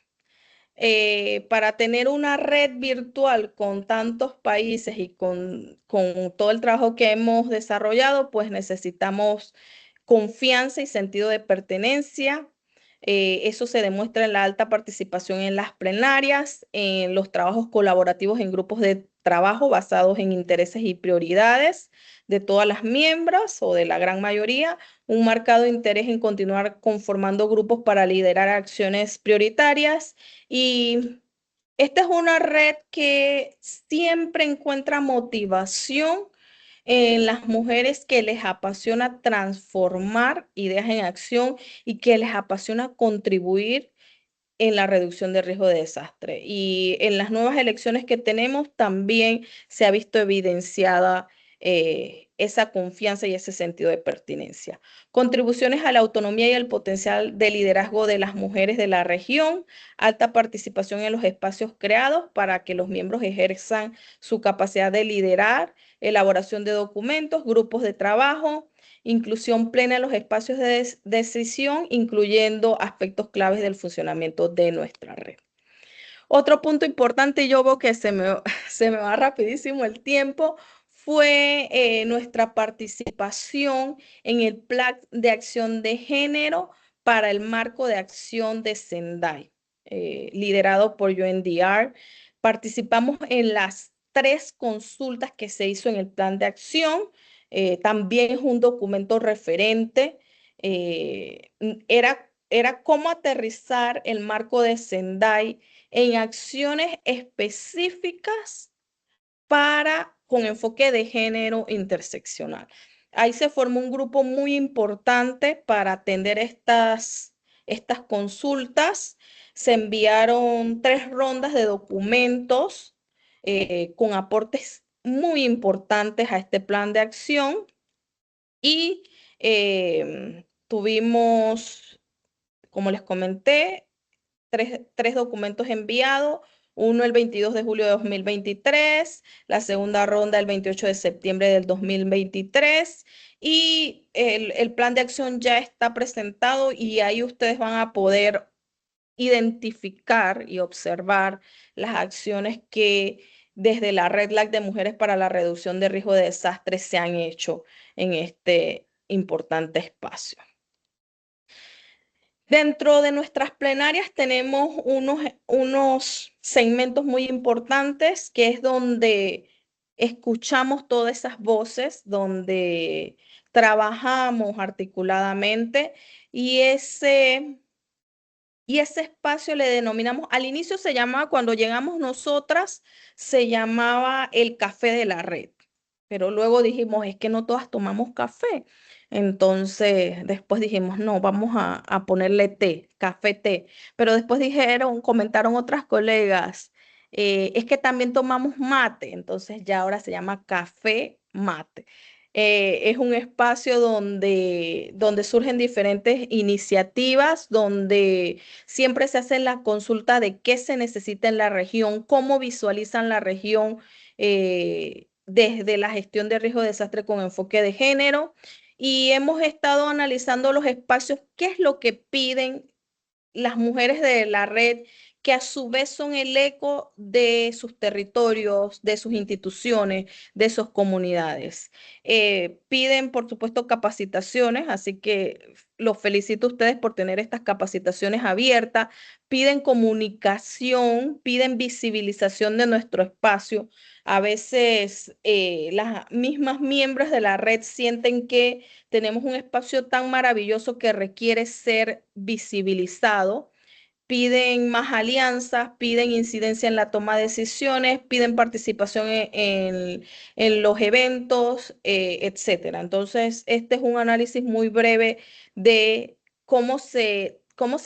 Para tener una red virtual con tantos países y con todo el trabajo que hemos desarrollado, pues necesitamos confianza y sentido de pertenencia. Eso se demuestra en la alta participación en las plenarias, en los trabajos colaborativos en grupos de trabajo basados en intereses y prioridades de todas las miembros o de la gran mayoría, un marcado interés en continuar conformando grupos para liderar acciones prioritarias. Y esta es una red que siempre encuentra motivación en las mujeres que les apasiona transformar ideas en acción y que les apasiona contribuir en la reducción de riesgo de desastre. Y en las nuevas elecciones que tenemos también se ha visto evidenciada esa confianza y ese sentido de pertinencia. Contribuciones a la autonomía y el potencial de liderazgo de las mujeres de la región, alta participación en los espacios creados para que los miembros ejerzan su capacidad de liderar, elaboración de documentos, grupos de trabajo, inclusión plena en los espacios de decisión, incluyendo aspectos claves del funcionamiento de nuestra red. Otro punto importante, yo veo que se me va rapidísimo el tiempo, fue nuestra participación en el Plan de Acción de Género para el Marco de Acción de Sendai, liderado por UNDR. Participamos en las 3 consultas que se hizo en el plan de acción. También es un documento referente. Era cómo aterrizar el marco de Sendai en acciones específicas con enfoque de género interseccional. Ahí se formó un grupo muy importante para atender estas consultas. Se enviaron 3 rondas de documentos con aportes muy importantes a este plan de acción y tuvimos, como les comenté, tres documentos enviados, uno el 22 de julio de 2023, la segunda ronda el 28 de septiembre del 2023 y el plan de acción ya está presentado y ahí ustedes van a poder identificar y observar las acciones que desde la Red LAC de Mujeres para la Reducción de Riesgo de Desastres se han hecho importante espacio. Dentro de nuestras plenarias tenemos unos segmentos muy importantes, que es donde escuchamos todas esas voces, donde trabajamos articuladamente y ese espacio le denominamos, al inicio se llamaba, cuando llegamos nosotras, se llamaba el café de la red, pero luego dijimos, es que no todas tomamos café. Entonces, después dijimos, no, vamos a ponerle té, café té. Pero después comentaron otras colegas, es que también tomamos mate, entonces ya ahora se llama café mate. Es un espacio donde surgen diferentes iniciativas, donde siempre se hace la consulta de qué se necesita en la región, cómo visualizan la región desde la gestión de riesgo de desastre con enfoque de género. Y hemos estado analizando los espacios, qué es lo que piden las mujeres de la red, que a su vez son el eco de sus territorios, de sus instituciones, de sus comunidades. Piden, por supuesto, capacitaciones, así que los felicito a ustedes por tener estas capacitaciones abiertas. Piden comunicación, piden visibilización de nuestro espacio. A veces las mismas miembros de la red sienten que tenemos un espacio tan maravilloso que requiere ser visibilizado. Piden más alianzas, piden incidencia en la toma de decisiones, piden participación en los eventos, etcétera. Entonces, este es un análisis muy breve de cómo se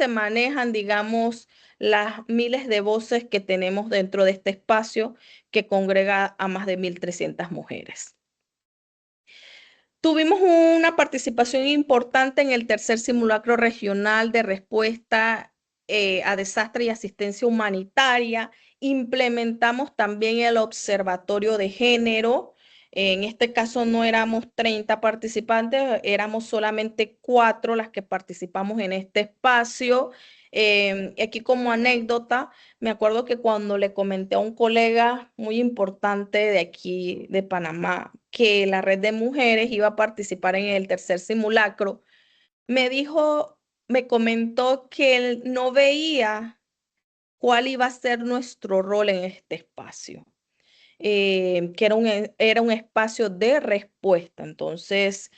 manejan, digamos, las miles de voces que tenemos dentro de este espacio que congrega a más de 1.300 mujeres. Tuvimos una participación importante en el tercer simulacro regional de respuesta a desastre y asistencia humanitaria. Implementamos también el observatorio de género. En este caso no éramos 30 participantes, éramos solamente 4 las que participamos en este espacio. Aquí como anécdota, me acuerdo que cuando le comenté a un colega muy importante de aquí, de Panamá, que la red de mujeres iba a participar en el tercer simulacro, me dijo, me comentó que él no veía cuál iba a ser nuestro rol en este espacio, que era un espacio de respuesta. Entonces,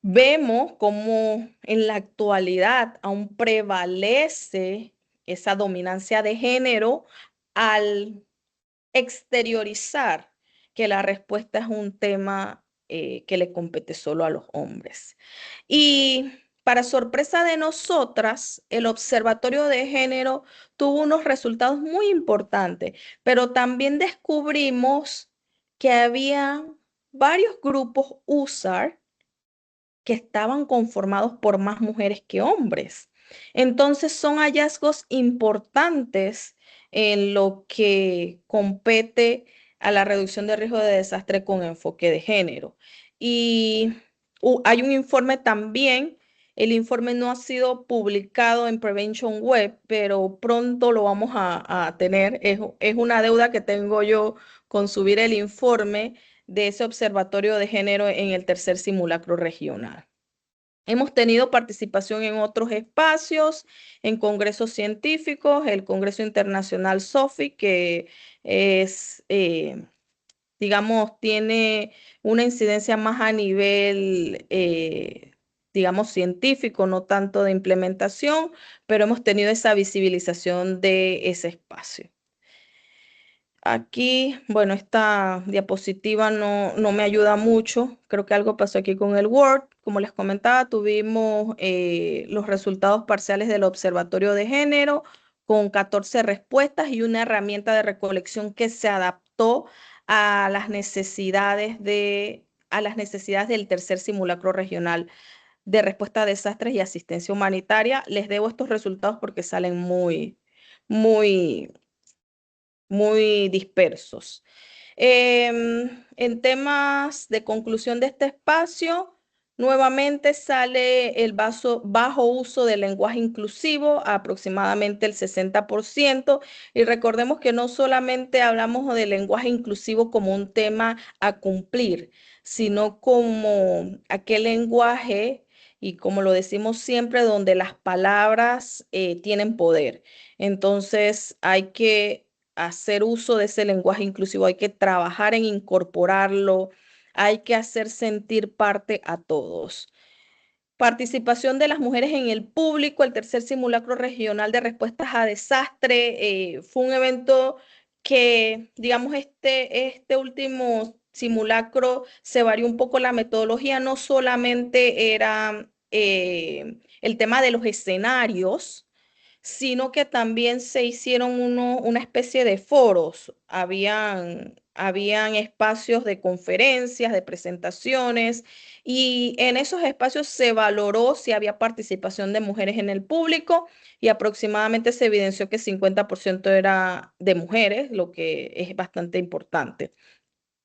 vemos cómo en la actualidad aún prevalece esa dominancia de género al exteriorizar que la respuesta es un tema que le compete solo a los hombres. Y para sorpresa de nosotras, el Observatorio de Género tuvo unos resultados muy importantes, pero también descubrimos que había varios grupos USAR que estaban conformados por más mujeres que hombres. Entonces son hallazgos importantes en lo que compete a la reducción de riesgo de desastre con enfoque de género. Y hay un informe también, el informe no ha sido publicado en Prevention Web, pero pronto lo vamos a tener. Es una deuda que tengo yo con subir el informe de ese observatorio de género en el tercer simulacro regional. Hemos tenido participación en otros espacios, en congresos científicos, el Congreso Internacional SOFI, que es, digamos, tiene una incidencia más a nivel, digamos, científico, no tanto de implementación, pero hemos tenido esa visibilización de ese espacio. Aquí, bueno, esta diapositiva no me ayuda mucho. Creo que algo pasó aquí con el Word. Como les comentaba, tuvimos los resultados parciales del Observatorio de Género con 14 respuestas y una herramienta de recolección que se adaptó a las necesidades del tercer simulacro regional de respuesta a desastres y asistencia humanitaria. Les debo estos resultados porque salen muy muy dispersos. En temas de conclusión de este espacio, Nuevamente sale el bajo uso del lenguaje inclusivo, aproximadamente el 60%, y recordemos que no solamente hablamos del lenguaje inclusivo como un tema a cumplir, sino como aquel lenguaje, y como lo decimos siempre, donde las palabras tienen poder. Entonces hay que hacer uso de ese lenguaje inclusivo, hay que trabajar en incorporarlo, hay que hacer sentir parte a todos. Participación de las mujeres en el público, el tercer simulacro regional de respuestas a desastre. Fue un evento que, digamos, este último simulacro se varió un poco la metodología, no solamente era el tema de los escenarios, sino que también se hicieron una especie de foros. Habían espacios de conferencias, de presentaciones, y en esos espacios se valoró si había participación de mujeres en el público y aproximadamente se evidenció que 50% era de mujeres, lo que es bastante importante.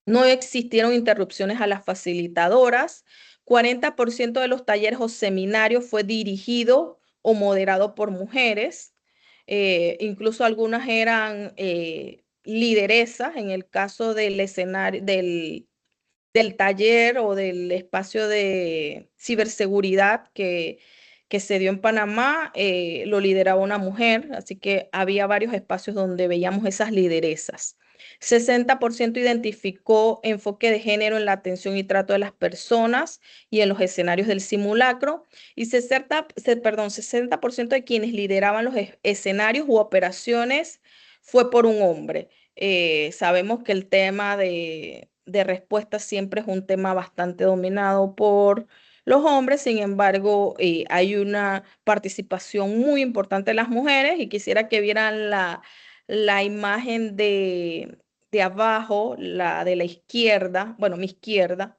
No existieron interrupciones a las facilitadoras. 40% de los talleres o seminarios fue dirigido o moderado por mujeres. Incluso algunas eran lideresas en el caso del escenario, del taller o del espacio de ciberseguridad que se dio en Panamá, lo lideraba una mujer, así que había varios espacios donde veíamos esas lideresas. 60% identificó enfoque de género en la atención y trato de las personas y en los escenarios del simulacro, y 60% de quienes lideraban los escenarios u operaciones fue por un hombre. Sabemos que el tema de respuesta siempre es un tema bastante dominado por los hombres. Sin embargo, hay una participación muy importante de las mujeres, y quisiera que vieran la imagen de abajo, la de la izquierda, bueno, mi izquierda.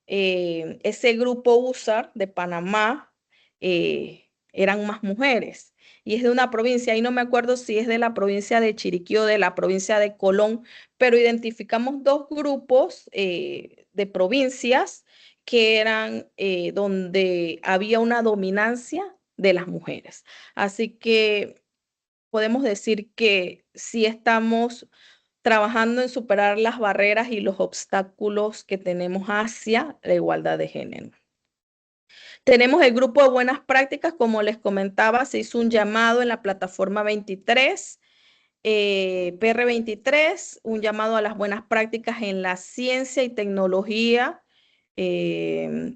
Ese grupo USAR de Panamá, eran más mujeres, y es de una provincia, y no me acuerdo si es de la provincia de Chiriquí o de la provincia de Colón, pero identificamos dos grupos de provincias que eran donde había una dominancia de las mujeres. Así que podemos decir que sí estamos trabajando en superar las barreras y los obstáculos que tenemos hacia la igualdad de género. Tenemos el grupo de buenas prácticas, como les comentaba, se hizo un llamado en la plataforma 23, PR23, un llamado a las buenas prácticas en la ciencia y tecnología.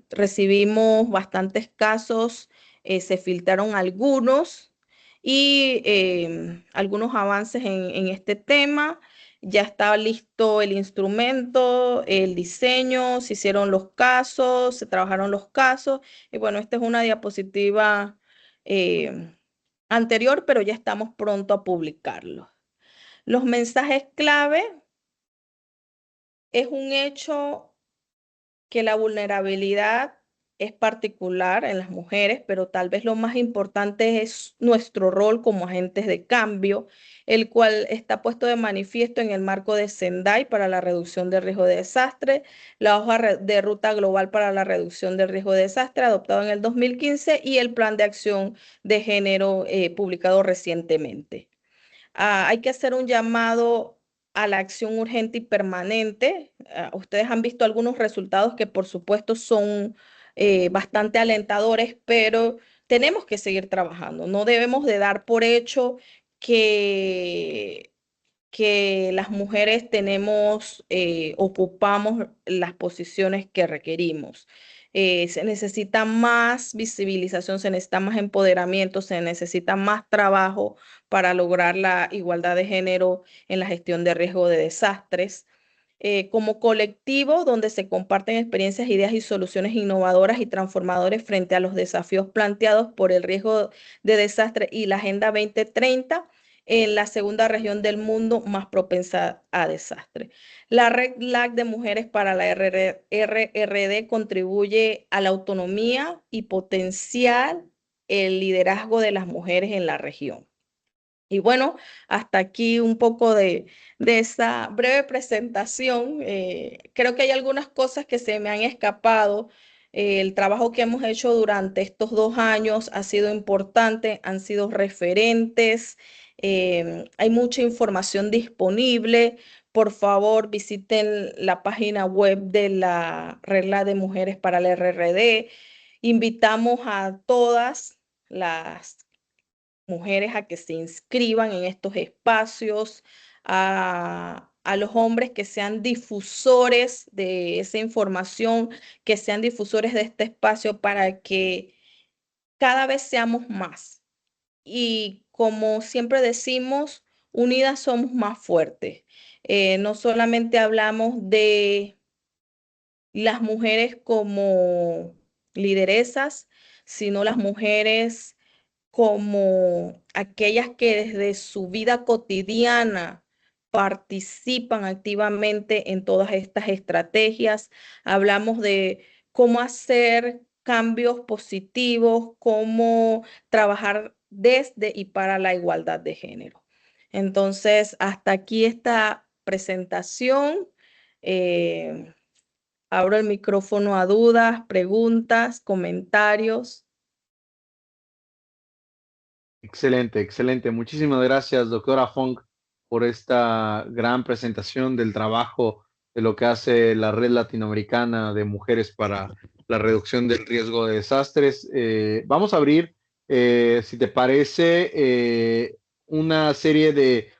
Recibimos bastantes casos, se filtraron algunos, y algunos avances en este tema. Ya estaba listo el instrumento, el diseño, se hicieron los casos, se trabajaron los casos. Y bueno, esta es una diapositiva anterior, pero ya estamos pronto a publicarlo. Los mensajes clave: es un hecho que la vulnerabilidad es particular en las mujeres, pero tal vez lo más importante es nuestro rol como agentes de cambio, el cual está puesto de manifiesto en el marco de Sendai para la reducción del riesgo de desastre, la hoja de ruta global para la reducción del riesgo de desastre adoptado en el 2015, y el plan de acción de género publicado recientemente. Hay que hacer un llamado a la acción urgente y permanente. Ustedes han visto algunos resultados que por supuesto son bastante alentadores, pero tenemos que seguir trabajando. No debemos de dar por hecho que, que las mujeres ocupamos las posiciones que requerimos. Se necesita más visibilización, se necesita más empoderamiento, se necesita más trabajo para lograr la igualdad de género en la gestión de riesgo de desastres. Como colectivo donde se comparten experiencias, ideas y soluciones innovadoras y transformadores frente a los desafíos planteados por el riesgo de desastre y la Agenda 2030 en la segunda región del mundo más propensa a desastre. La Red LAC de Mujeres para la RRD contribuye a la autonomía y potenciar el liderazgo de las mujeres en la región. Y bueno, hasta aquí un poco de esa breve presentación. Creo que hay algunas cosas que se me han escapado. El trabajo que hemos hecho durante estos 2 años ha sido importante, han sido referentes, hay mucha información disponible. Por favor, visiten la página web de la Regla de Mujeres para el RRD. Invitamos a todas las mujeres a que se inscriban en estos espacios, a los hombres que sean difusores de esa información, que sean difusores de este espacio para que cada vez seamos más. Y como siempre decimos, unidas somos más fuertes. No solamente hablamos de las mujeres como lideresas, sino las mujeres como aquellas que desde su vida cotidiana participan activamente en todas estas estrategias. Hablamos de cómo hacer cambios positivos, cómo trabajar desde y para la igualdad de género. Entonces, hasta aquí esta presentación. Eh, Abro el micrófono a dudas, preguntas, comentarios. Excelente, excelente. Muchísimas gracias, doctora Fong, por esta gran presentación del trabajo de lo que hace la Red Latinoamericana de Mujeres para la Reducción del Riesgo de Desastres. Vamos a abrir, si te parece, una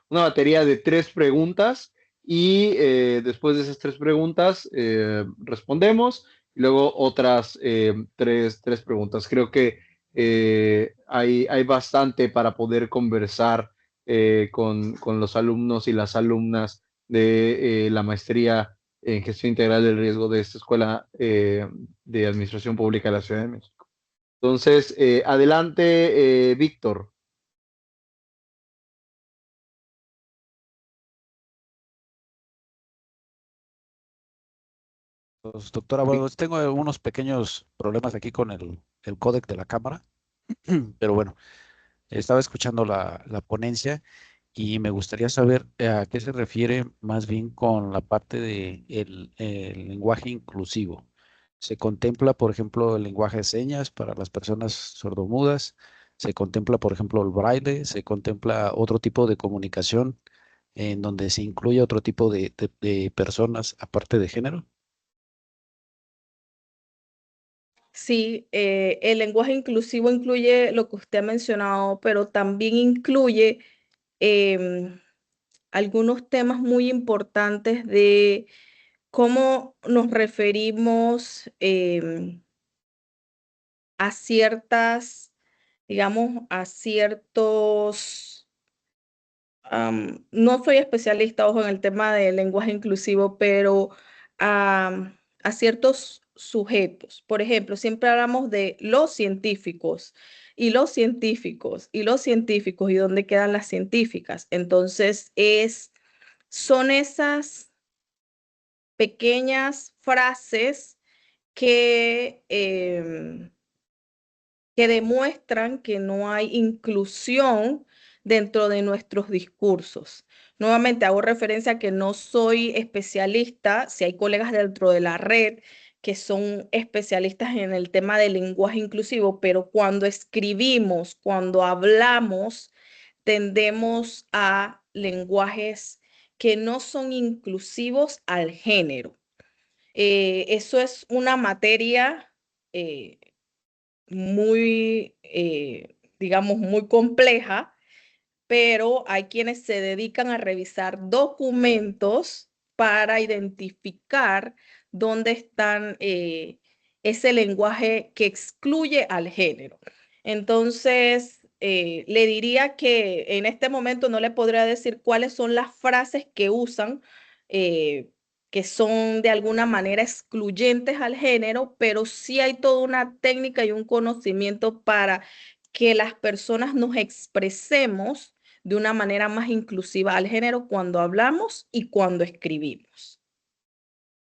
batería de 3 preguntas y después de esas 3 preguntas respondemos y luego otras tres preguntas. Creo que hay bastante para poder conversar con los alumnos y las alumnas de la maestría en gestión integral del riesgo de esta escuela de Administración Pública de la Ciudad de México. Entonces, adelante, Víctor. Pues, doctora, bueno, tengo unos pequeños problemas aquí con el códec de la cámara, pero bueno, estaba escuchando la ponencia y me gustaría saber a qué se refiere más bien con la parte de el lenguaje inclusivo. ¿Se contempla, por ejemplo, el lenguaje de señas para las personas sordomudas? ¿Se contempla, por ejemplo, el braille? ¿Se contempla otro tipo de comunicación en donde se incluye otro tipo de personas aparte de género? Sí, el lenguaje inclusivo incluye lo que usted ha mencionado, pero también incluye em, algunos temas muy importantes de cómo nos referimos a ciertas, digamos, a ciertos. No soy especialista, ojo, en el tema del lenguaje inclusivo, pero a ciertos sujetos. Por ejemplo, siempre hablamos de los científicos y los científicos y los científicos y dónde quedan las científicas. Entonces, son esas pequeñas frases que que demuestran que no hay inclusión dentro de nuestros discursos. Nuevamente hago referencia a que no soy especialista, si hay colegas dentro de la red que son especialistas en el tema del lenguaje inclusivo, pero cuando escribimos, cuando hablamos, tendemos a lenguajes que no son inclusivos al género. Eso es una materia muy, digamos, muy compleja, pero hay quienes se dedican a revisar documentos para identificar dónde están ese lenguaje que excluye al género. Entonces, le diría que en este momento no le podría decir cuáles son las frases que usan, eh, que son de alguna manera excluyentes al género, pero sí hay toda una técnica y un conocimiento para que las personas nos expresemos de una manera más inclusiva al género cuando hablamos y cuando escribimos.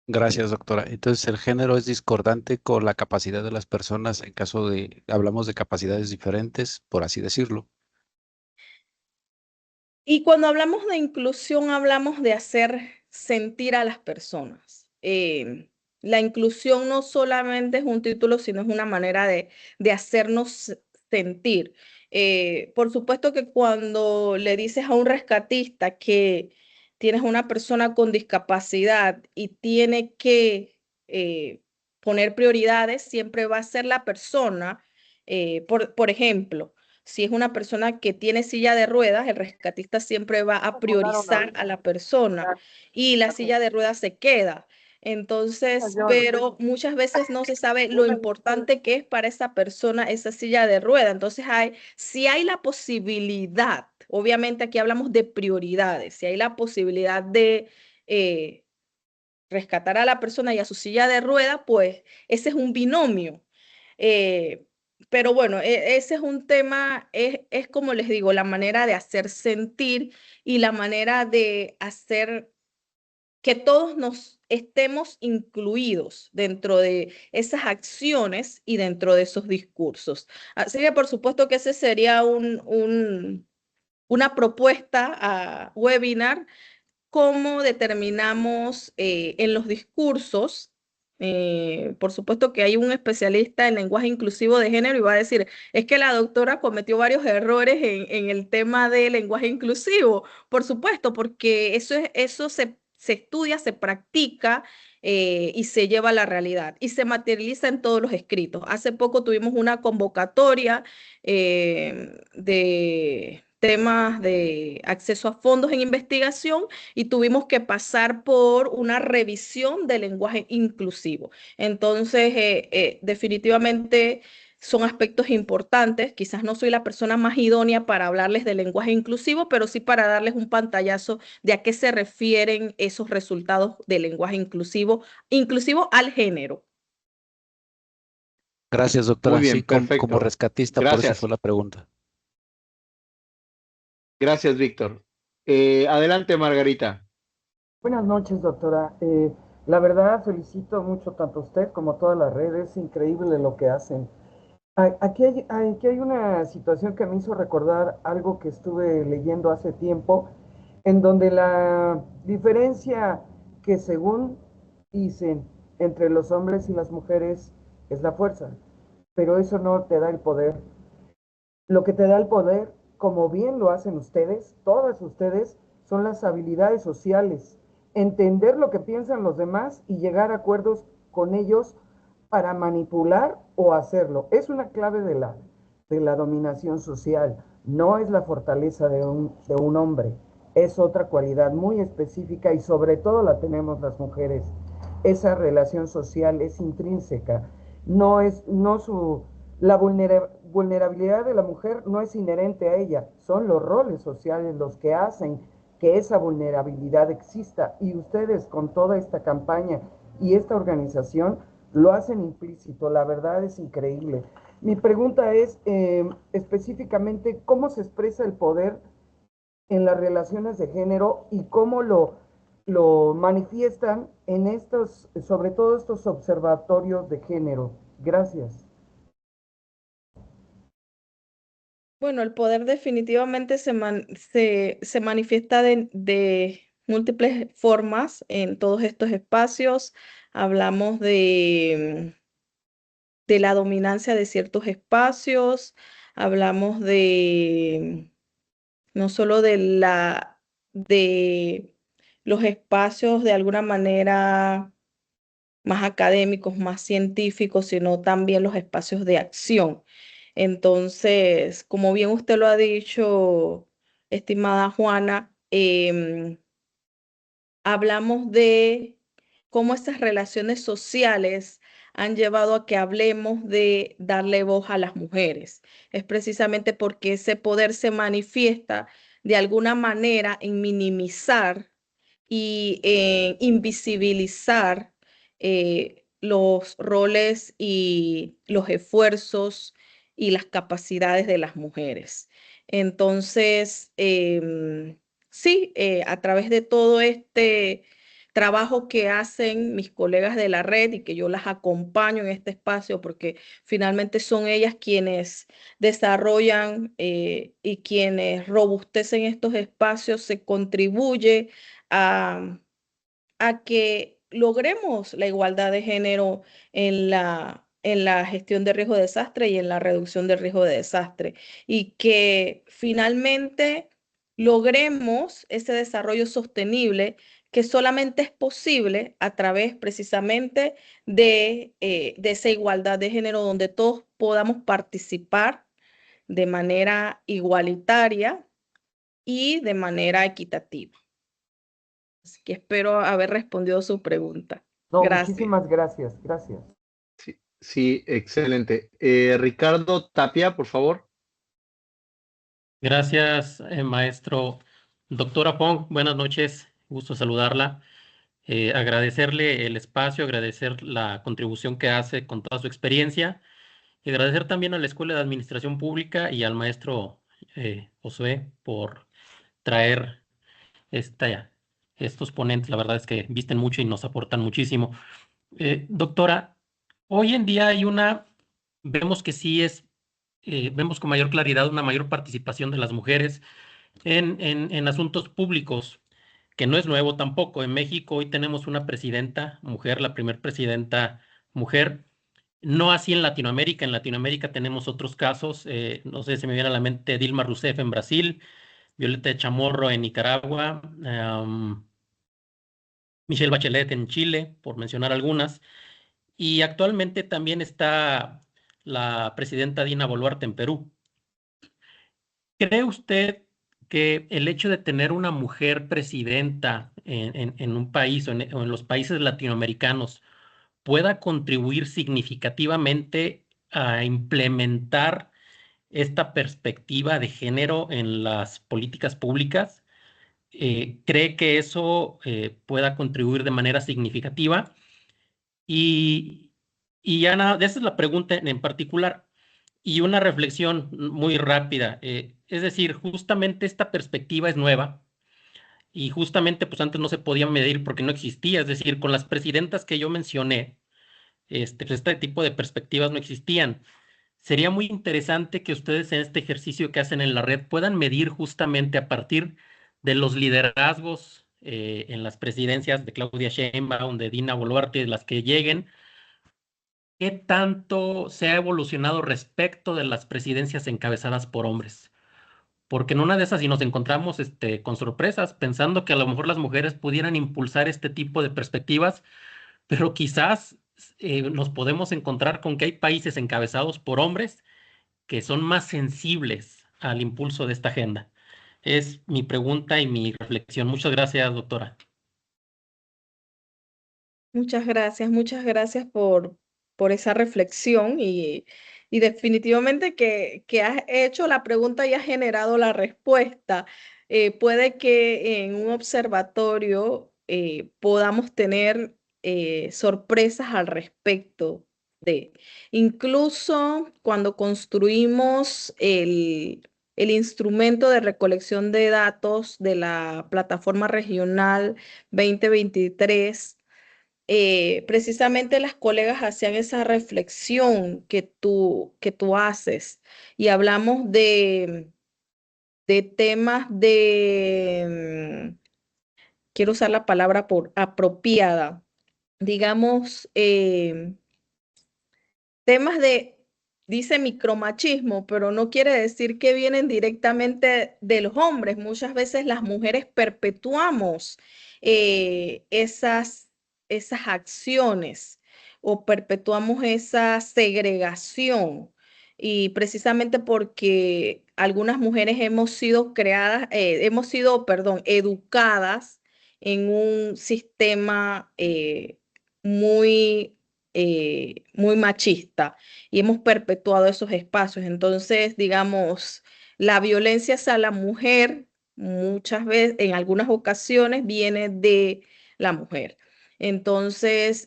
Gracias, doctora. Entonces, el género es discordante con la capacidad de las personas en caso de, hablamos de capacidades diferentes, por así decirlo. Y cuando hablamos de inclusión, hablamos de hacer sentir a las personas. la inclusión no solamente es un título, sino es una manera de hacernos sentir. Por supuesto que cuando le dices a un rescatista que tienes una persona con discapacidad y tiene que poner prioridades, siempre va a ser la persona, por ejemplo, si es una persona que tiene silla de ruedas, el rescatista siempre va a priorizar a la persona y la silla de ruedas se queda. Entonces, pero muchas veces no se sabe lo importante que es para esa persona esa silla de rueda. Entonces, si hay la posibilidad, obviamente aquí hablamos de prioridades, si hay la posibilidad de rescatar a la persona y a su silla de rueda, pues ese es un binomio. Eh, pero bueno, ese es un tema, es como les digo, la manera de hacer sentir y la manera de hacer que todos nos estemos incluidos dentro de esas acciones y dentro de esos discursos. Así que por supuesto que ese sería una propuesta a webinar, cómo determinamos en los discursos. Por supuesto que hay un especialista en lenguaje inclusivo de género y va a decir, es que la doctora cometió varios errores en el tema de lenguaje inclusivo. Por supuesto, porque eso se estudia, se practica y se lleva a la realidad y se materializa en todos los escritos. Hace poco tuvimos una convocatoria de temas de acceso a fondos en investigación y tuvimos que pasar por una revisión del lenguaje inclusivo. Entonces, definitivamente son aspectos importantes. Quizás no soy la persona más idónea para hablarles del lenguaje inclusivo, pero sí para darles un pantallazo de a qué se refieren esos resultados del lenguaje inclusivo, inclusivo al género. Gracias, Muy doctora. Sí, bien, como perfecto. rescatista, por eso fue Gracias. la pregunta. Gracias, Víctor. Adelante, Margarita. Buenas noches, doctora. La verdad, felicito mucho tanto a usted como a todas las redes. Es increíble lo que hacen. Aquí hay una situación que me hizo recordar algo que estuve leyendo hace tiempo, en donde la diferencia que según dicen entre los hombres y las mujeres es la fuerza, pero eso no te da el poder. Lo que te da el poder, como bien lo hacen ustedes, todas ustedes, son las habilidades sociales, entender lo que piensan los demás y llegar a acuerdos con ellos para manipular o hacerlo. Es una clave de la dominación social, no es la fortaleza de un hombre, es otra cualidad muy específica y sobre todo la tenemos las mujeres. Esa relación social es intrínseca, no su, la vulnerabilidad de la mujer no es inherente a ella, son los roles sociales los que hacen que esa vulnerabilidad exista y ustedes con toda esta campaña y esta organización lo hacen implícito, la verdad es increíble. Mi pregunta es específicamente cómo se expresa el poder en las relaciones de género y cómo lo manifiestan en estos, sobre todo estos observatorios de género. Gracias. Bueno, el poder definitivamente se manifiesta de múltiples formas en todos estos espacios. Hablamos de la dominancia de ciertos espacios, hablamos de no solo de los espacios de alguna manera más académicos, más científicos, sino también los espacios de acción. Entonces, como bien usted lo ha dicho, estimada Juana, hablamos de cómo estas relaciones sociales han llevado a que hablemos de darle voz a las mujeres. Es precisamente porque ese poder se manifiesta de alguna manera en minimizar y en invisibilizar los roles y los esfuerzos y las capacidades de las mujeres. Entonces, sí, a través de todo este trabajo que hacen mis colegas de la red y que yo las acompaño en este espacio porque finalmente son ellas quienes desarrollan y quienes robustecen estos espacios, se contribuye a, a que logremos la igualdad de género en la gestión de riesgo de desastre y en la reducción del riesgo de desastre, y que finalmente logremos ese desarrollo sostenible que solamente es posible a través precisamente de esa igualdad de género, donde todos podamos participar de manera igualitaria y de manera equitativa. Así que espero haber respondido su pregunta. No, Gracias. muchísimas gracias, gracias. Sí, sí, excelente. Ricardo Tapia, por favor. Gracias, maestro. Doctora Fong, buenas noches, gusto saludarla. Agradecerle el espacio, agradecer la contribución que hace con toda su experiencia y agradecer también a la Escuela de Administración Pública y al maestro Josué por traer estos ponentes. La verdad es que visten mucho y nos aportan muchísimo. Doctora, hoy en día vemos que sí vemos con mayor claridad una mayor participación de las mujeres en asuntos públicos, que no es nuevo tampoco. En México hoy tenemos una presidenta mujer, la primer presidenta mujer. No así en Latinoamérica. En Latinoamérica tenemos otros casos. No sé, se me viene a la mente Dilma Rousseff en Brasil, Violeta Chamorro en Nicaragua, Michelle Bachelet en Chile, por mencionar algunas. Y actualmente también está la presidenta Dina Boluarte en Perú. ¿Cree usted que el hecho de tener una mujer presidenta en un país o en los países latinoamericanos pueda contribuir significativamente a implementar esta perspectiva de género en las políticas públicas? ¿Cree que eso pueda contribuir de manera significativa? Y, y ya nada, esa es la pregunta en particular. Y una reflexión muy rápida. Es decir, justamente esta perspectiva es nueva y justamente pues antes no se podía medir porque no existía. Es decir, con las presidentas que yo mencioné, pues, este tipo de perspectivas no existían. Sería muy interesante que ustedes en este ejercicio que hacen en la red puedan medir justamente a partir de los liderazgos en las presidencias de Claudia Sheinbaum, de Dina Boluarte, de las que lleguen. ¿Qué tanto se ha evolucionado respecto de las presidencias encabezadas por hombres? Porque en una de esas, si nos encontramos con sorpresas, pensando que a lo mejor las mujeres pudieran impulsar este tipo de perspectivas, pero quizás nos podemos encontrar con que hay países encabezados por hombres que son más sensibles al impulso de esta agenda. Es mi pregunta y mi reflexión. Muchas gracias, doctora. Muchas gracias por esa reflexión y definitivamente que has hecho la pregunta y has generado la respuesta. Puede que en un observatorio podamos tener sorpresas al respecto de, incluso cuando construimos el instrumento de recolección de datos de la plataforma regional 2023. Precisamente las colegas hacían esa reflexión que tú haces y hablamos de temas quiero usar la palabra por apropiada, digamos, temas dice micromachismo, pero no quiere decir que vienen directamente de los hombres. Muchas veces las mujeres perpetuamos esas acciones o perpetuamos esa segregación. Y precisamente porque algunas mujeres hemos sido perdón, educadas en un sistema muy machista y hemos perpetuado esos espacios. Entonces, digamos, la violencia hacia la mujer muchas veces, en algunas ocasiones, viene de la mujer. Entonces,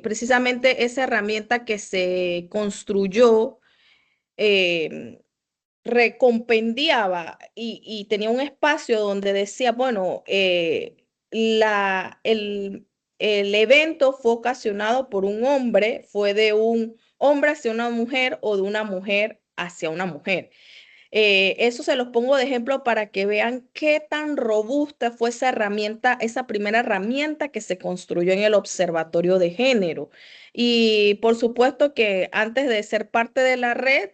precisamente esa herramienta que se construyó recompendiaba y tenía un espacio donde decía, bueno, el evento fue ocasionado por un hombre, fue de un hombre hacia una mujer o de una mujer hacia una mujer. Eso se los pongo de ejemplo para que vean qué tan robusta fue esa herramienta, esa primera herramienta que se construyó en el Observatorio de Género. Y por supuesto que antes de ser parte de la red,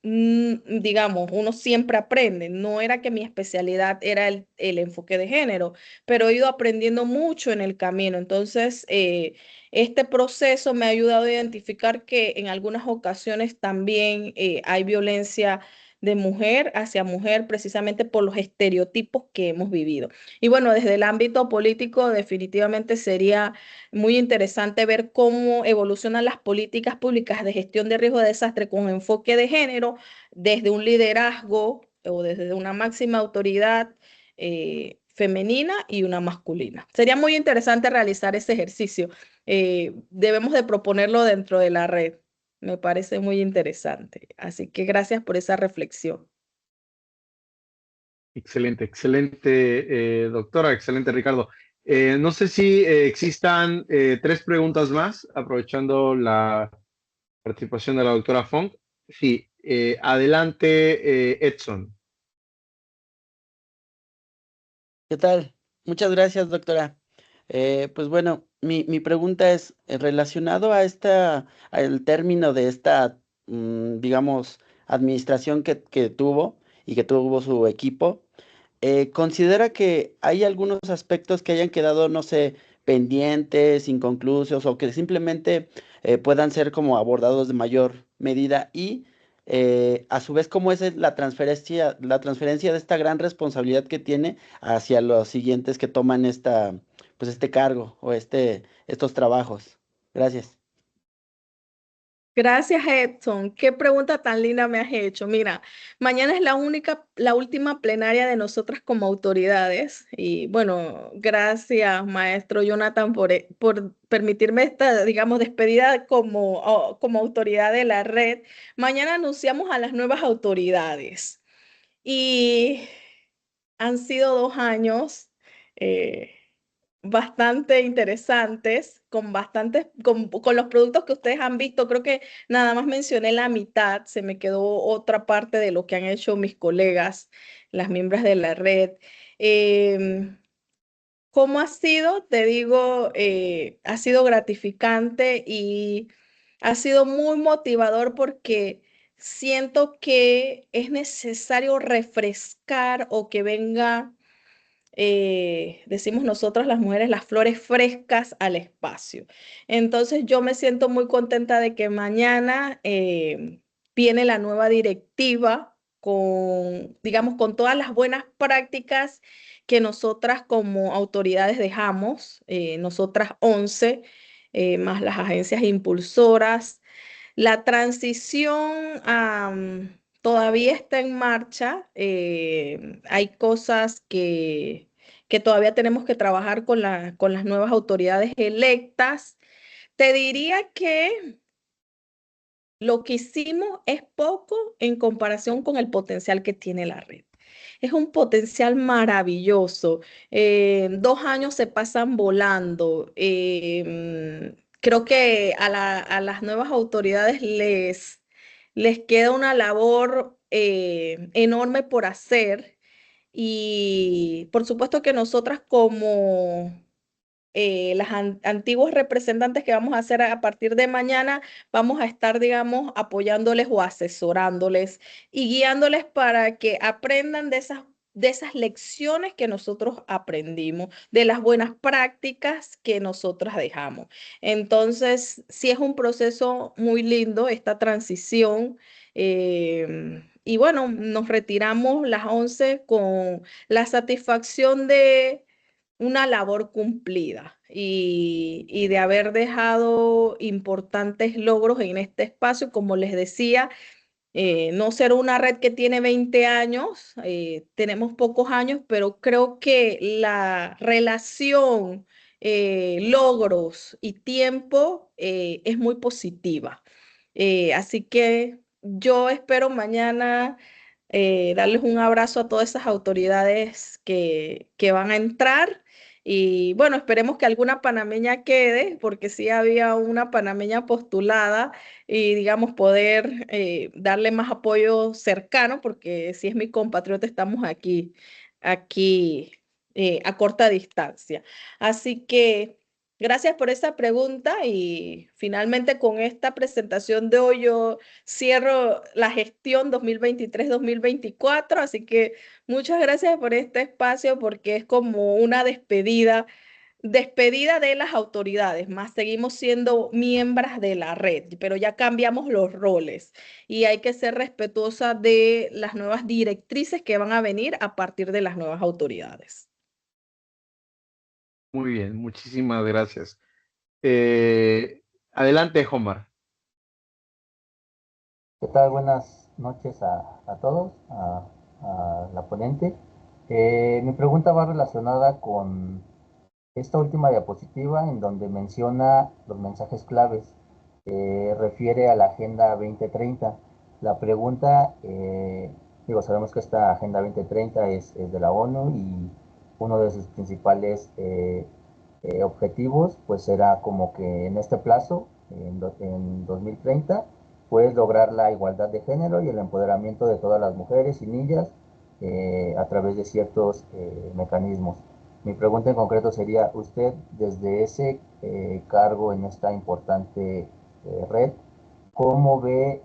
digamos, uno siempre aprende. No era que mi especialidad era el enfoque de género, pero he ido aprendiendo mucho en el camino. Entonces, este proceso me ha ayudado a identificar que en algunas ocasiones también hay violencia de mujer hacia mujer precisamente por los estereotipos que hemos vivido. Y bueno, desde el ámbito político definitivamente sería muy interesante ver cómo evolucionan las políticas públicas de gestión de riesgo de desastre con enfoque de género desde un liderazgo o desde una máxima autoridad femenina y una masculina. Sería muy interesante realizar ese ejercicio. Debemos de proponerlo dentro de la red. Me parece muy interesante. Así que gracias por esa reflexión. Excelente, excelente, doctora, excelente, Ricardo. No sé si existan 3 preguntas más, aprovechando la participación de la doctora Fong. Sí, adelante, Edson. ¿Qué tal? Muchas gracias, doctora. Pues bueno, mi pregunta es relacionado a al término de esta, digamos, administración que tuvo y que tuvo su equipo. ¿Considera que hay algunos aspectos que hayan quedado, no sé, pendientes, inconclusos o que simplemente puedan ser como abordados de mayor medida? Y a su vez, ¿cómo es la transferencia de esta gran responsabilidad que tiene hacia los siguientes que toman pues este cargo o estos trabajos? Gracias. Gracias, Edson. Qué pregunta tan linda me has hecho. Mira, mañana es la última plenaria de nosotras como autoridades. Y bueno, gracias, maestro Jonathan, por permitirme esta, digamos, despedida como autoridad de la red. Mañana anunciamos a las nuevas autoridades. Y han sido 2 años. eh, bastante interesantes, con los productos que ustedes han visto. Creo que nada más mencioné la mitad, se me quedó otra parte de lo que han hecho mis colegas, las miembros de la red. Em, ¿Cómo ha sido? Te digo, ha sido gratificante y ha sido muy motivador porque siento que es necesario refrescar o que venga, decimos nosotros las mujeres, las flores frescas al espacio. Entonces yo me siento muy contenta de que mañana viene la nueva directiva con, digamos, con todas las buenas prácticas que nosotras como autoridades dejamos, nosotras 11, más las agencias impulsoras. La transición todavía está en marcha. Hay cosas que todavía tenemos que trabajar con las nuevas autoridades electas. Te diría que lo que hicimos es poco en comparación con el potencial que tiene la red. Es un potencial maravilloso. 2 años se pasan volando. Creo que a las nuevas autoridades les queda una labor enorme por hacer. Y por supuesto que nosotras como las antiguos representantes que vamos a hacer a partir de mañana, vamos a estar, digamos, apoyándoles o asesorándoles y guiándoles para que aprendan de esas lecciones que nosotros aprendimos, de las buenas prácticas que nosotras dejamos. Entonces, sí es un proceso muy lindo esta transición. Y bueno, nos retiramos las 11 con la satisfacción de una labor cumplida y de haber dejado importantes logros en este espacio. Como les decía, no ser una red que tiene 20 años, tenemos pocos años, pero creo que la relación, logros y tiempo es muy positiva. Así que yo espero mañana darles un abrazo a todas esas autoridades que van a entrar Y bueno, esperemos que alguna panameña quede, porque sí había una panameña postulada y digamos poder darle más apoyo cercano, porque si es mi compatriota, estamos aquí a corta distancia. Así que gracias por esa pregunta y finalmente con esta presentación de hoy yo cierro la gestión 2023-2024, así que muchas gracias por este espacio porque es como una despedida de las autoridades, más seguimos siendo miembros de la red, pero ya cambiamos los roles y hay que ser respetuosa de las nuevas directrices que van a venir a partir de las nuevas autoridades. Muy bien, muchísimas gracias. Adelante, Omar. ¿Qué tal? Buenas noches a todos, a la ponente. Mi pregunta va relacionada con esta última diapositiva en donde menciona los mensajes claves. Refiere a la Agenda 2030. La pregunta, sabemos que esta Agenda 2030 es de la ONU y uno de sus principales objetivos pues será como que en este plazo, en 2030, pues lograr la igualdad de género y el empoderamiento de todas las mujeres y niñas a través de ciertos mecanismos. Mi pregunta en concreto sería, usted desde ese cargo en esta importante red, ¿cómo ve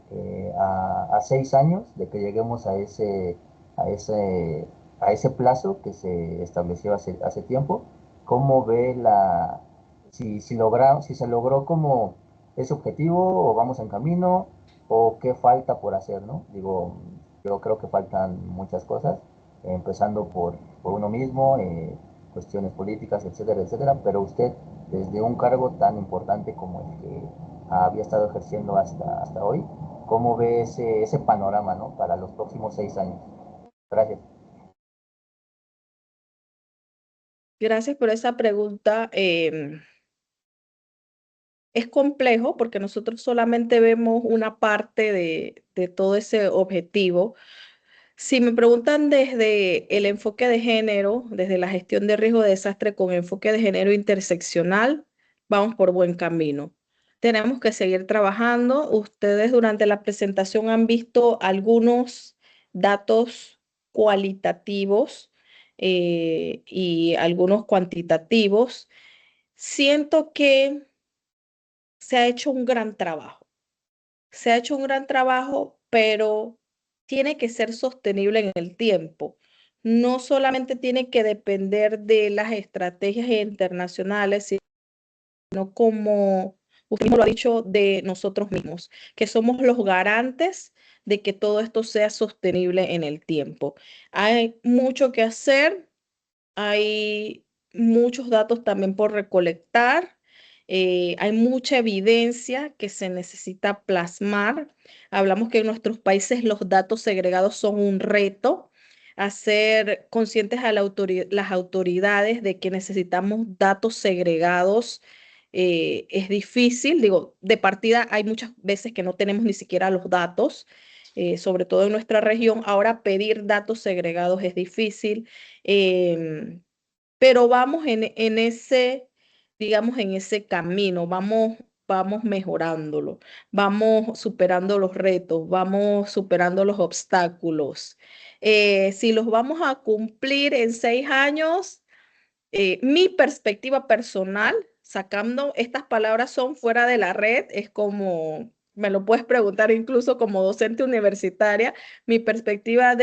a 6 años de que lleguemos a ese, a ese plazo que se estableció hace tiempo? ¿Cómo ve si se logró como ese objetivo o vamos en camino o qué falta por hacer, ¿no? Digo, yo creo que faltan muchas cosas, empezando por uno mismo, cuestiones políticas, etcétera, etcétera, pero usted, desde un cargo tan importante como el que había estado ejerciendo hasta hoy, ¿cómo ve ese panorama, ¿no? Para los próximos 6 años? Gracias. Gracias por esa pregunta. Es complejo porque nosotros solamente vemos una parte de todo ese objetivo. Si me preguntan desde el enfoque de género, desde la gestión de riesgo de desastre con enfoque de género interseccional, vamos por buen camino. Tenemos que seguir trabajando. Ustedes durante la presentación han visto algunos datos cualitativos y algunos cuantitativos. Siento que se ha hecho un gran trabajo. Se ha hecho un gran trabajo, pero tiene que ser sostenible en el tiempo. No solamente tiene que depender de las estrategias internacionales, sino como usted mismo lo ha dicho, de nosotros mismos, que somos los garantes de que todo esto sea sostenible en el tiempo. Hay mucho que hacer, hay muchos datos también por recolectar, hay mucha evidencia que se necesita plasmar. Hablamos que en nuestros países los datos segregados son un reto. Hacer conscientes a las autoridades de que necesitamos datos segregados es difícil. Digo, de partida hay muchas veces que no tenemos ni siquiera los datos, sobre todo en nuestra región. Ahora pedir datos segregados es difícil. Pero vamos en ese, digamos, en ese camino, vamos mejorándolo, vamos superando los retos, vamos superando los obstáculos. Si los vamos a cumplir en 6 años, mi perspectiva personal, sacando estas palabras son fuera de la red, es como, me lo puedes preguntar incluso como docente universitaria, mi perspectiva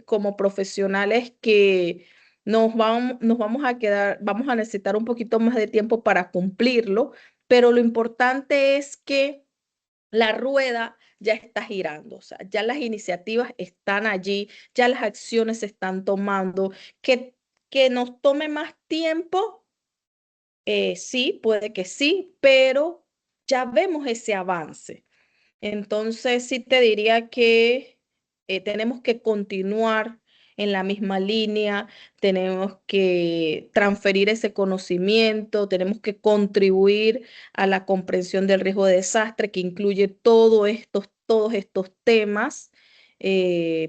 como profesional es que nos vamos a quedar, vamos a necesitar un poquito más de tiempo para cumplirlo, pero lo importante es que la rueda ya está girando, o sea, ya las iniciativas están allí, ya las acciones se están tomando, que nos tome más tiempo, sí, puede que sí, pero ya vemos ese avance. Entonces, sí te diría que tenemos que continuar en la misma línea, tenemos que transferir ese conocimiento, tenemos que contribuir a la comprensión del riesgo de desastre que incluye todos estos temas.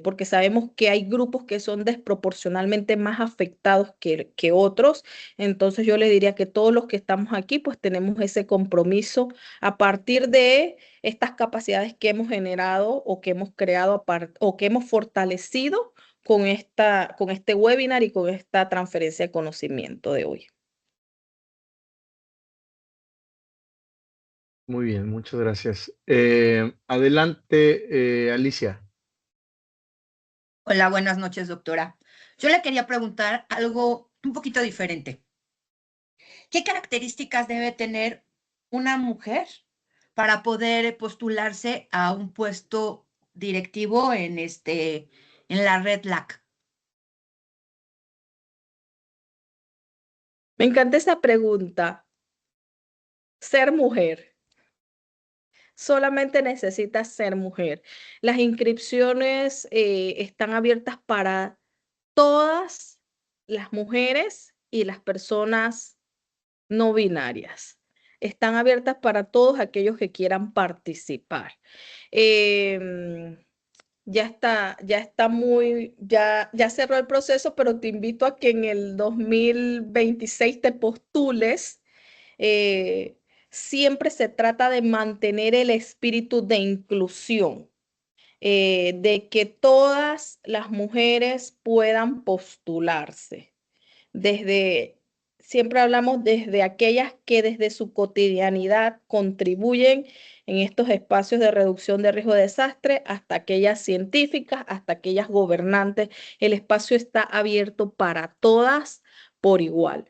porque sabemos que hay grupos que son desproporcionalmente más afectados que otros. Entonces yo le diría que todos los que estamos aquí, pues tenemos ese compromiso a partir de estas capacidades que hemos generado o que hemos creado o que hemos fortalecido con este webinar y con esta transferencia de conocimiento de hoy. Muy bien, muchas gracias. Adelante, Alicia. Hola, buenas noches, doctora. Yo le quería preguntar algo un poquito diferente. ¿Qué características debe tener una mujer para poder postularse a un puesto directivo en la red LAC? Me encanta esa pregunta. Ser mujer. Solamente necesitas ser mujer. Las inscripciones están abiertas para todas las mujeres y las personas no binarias. Están abiertas para todos aquellos que quieran participar. Ya cerró el proceso, pero te invito a que en el 2026 te postules. Siempre se trata de mantener el espíritu de inclusión, de que todas las mujeres puedan postularse. Siempre hablamos desde aquellas que desde su cotidianidad contribuyen en estos espacios de reducción de riesgo de desastre, hasta aquellas científicas, hasta aquellas gobernantes. El espacio está abierto para todas por igual.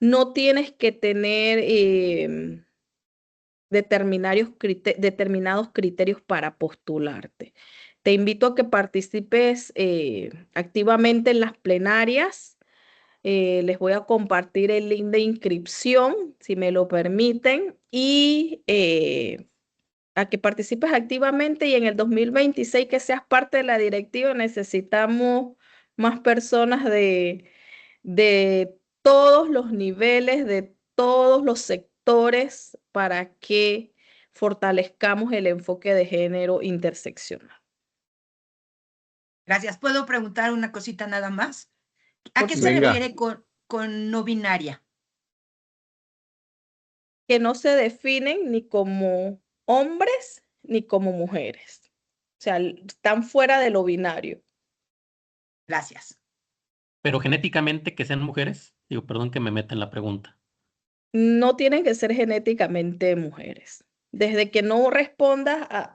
No tienes que tener determinados criterios para postularte. Te invito a que participes activamente en las plenarias. Les voy a compartir el link de inscripción, si me lo permiten, y a que participes activamente, y en el 2026 que seas parte de la directiva. Necesitamos más personas de todos los niveles, de todos los sectores, para que fortalezcamos el enfoque de género interseccional. Gracias. ¿Puedo preguntar una cosita nada más? ¿A qué se Venga. refiere con no binaria? Que no se definen ni como hombres ni como mujeres. O sea, están fuera de lo binario. Gracias. Pero genéticamente que sean mujeres, digo, perdón que me meta en la pregunta. No tienen que ser genéticamente mujeres. Desde que no respondas a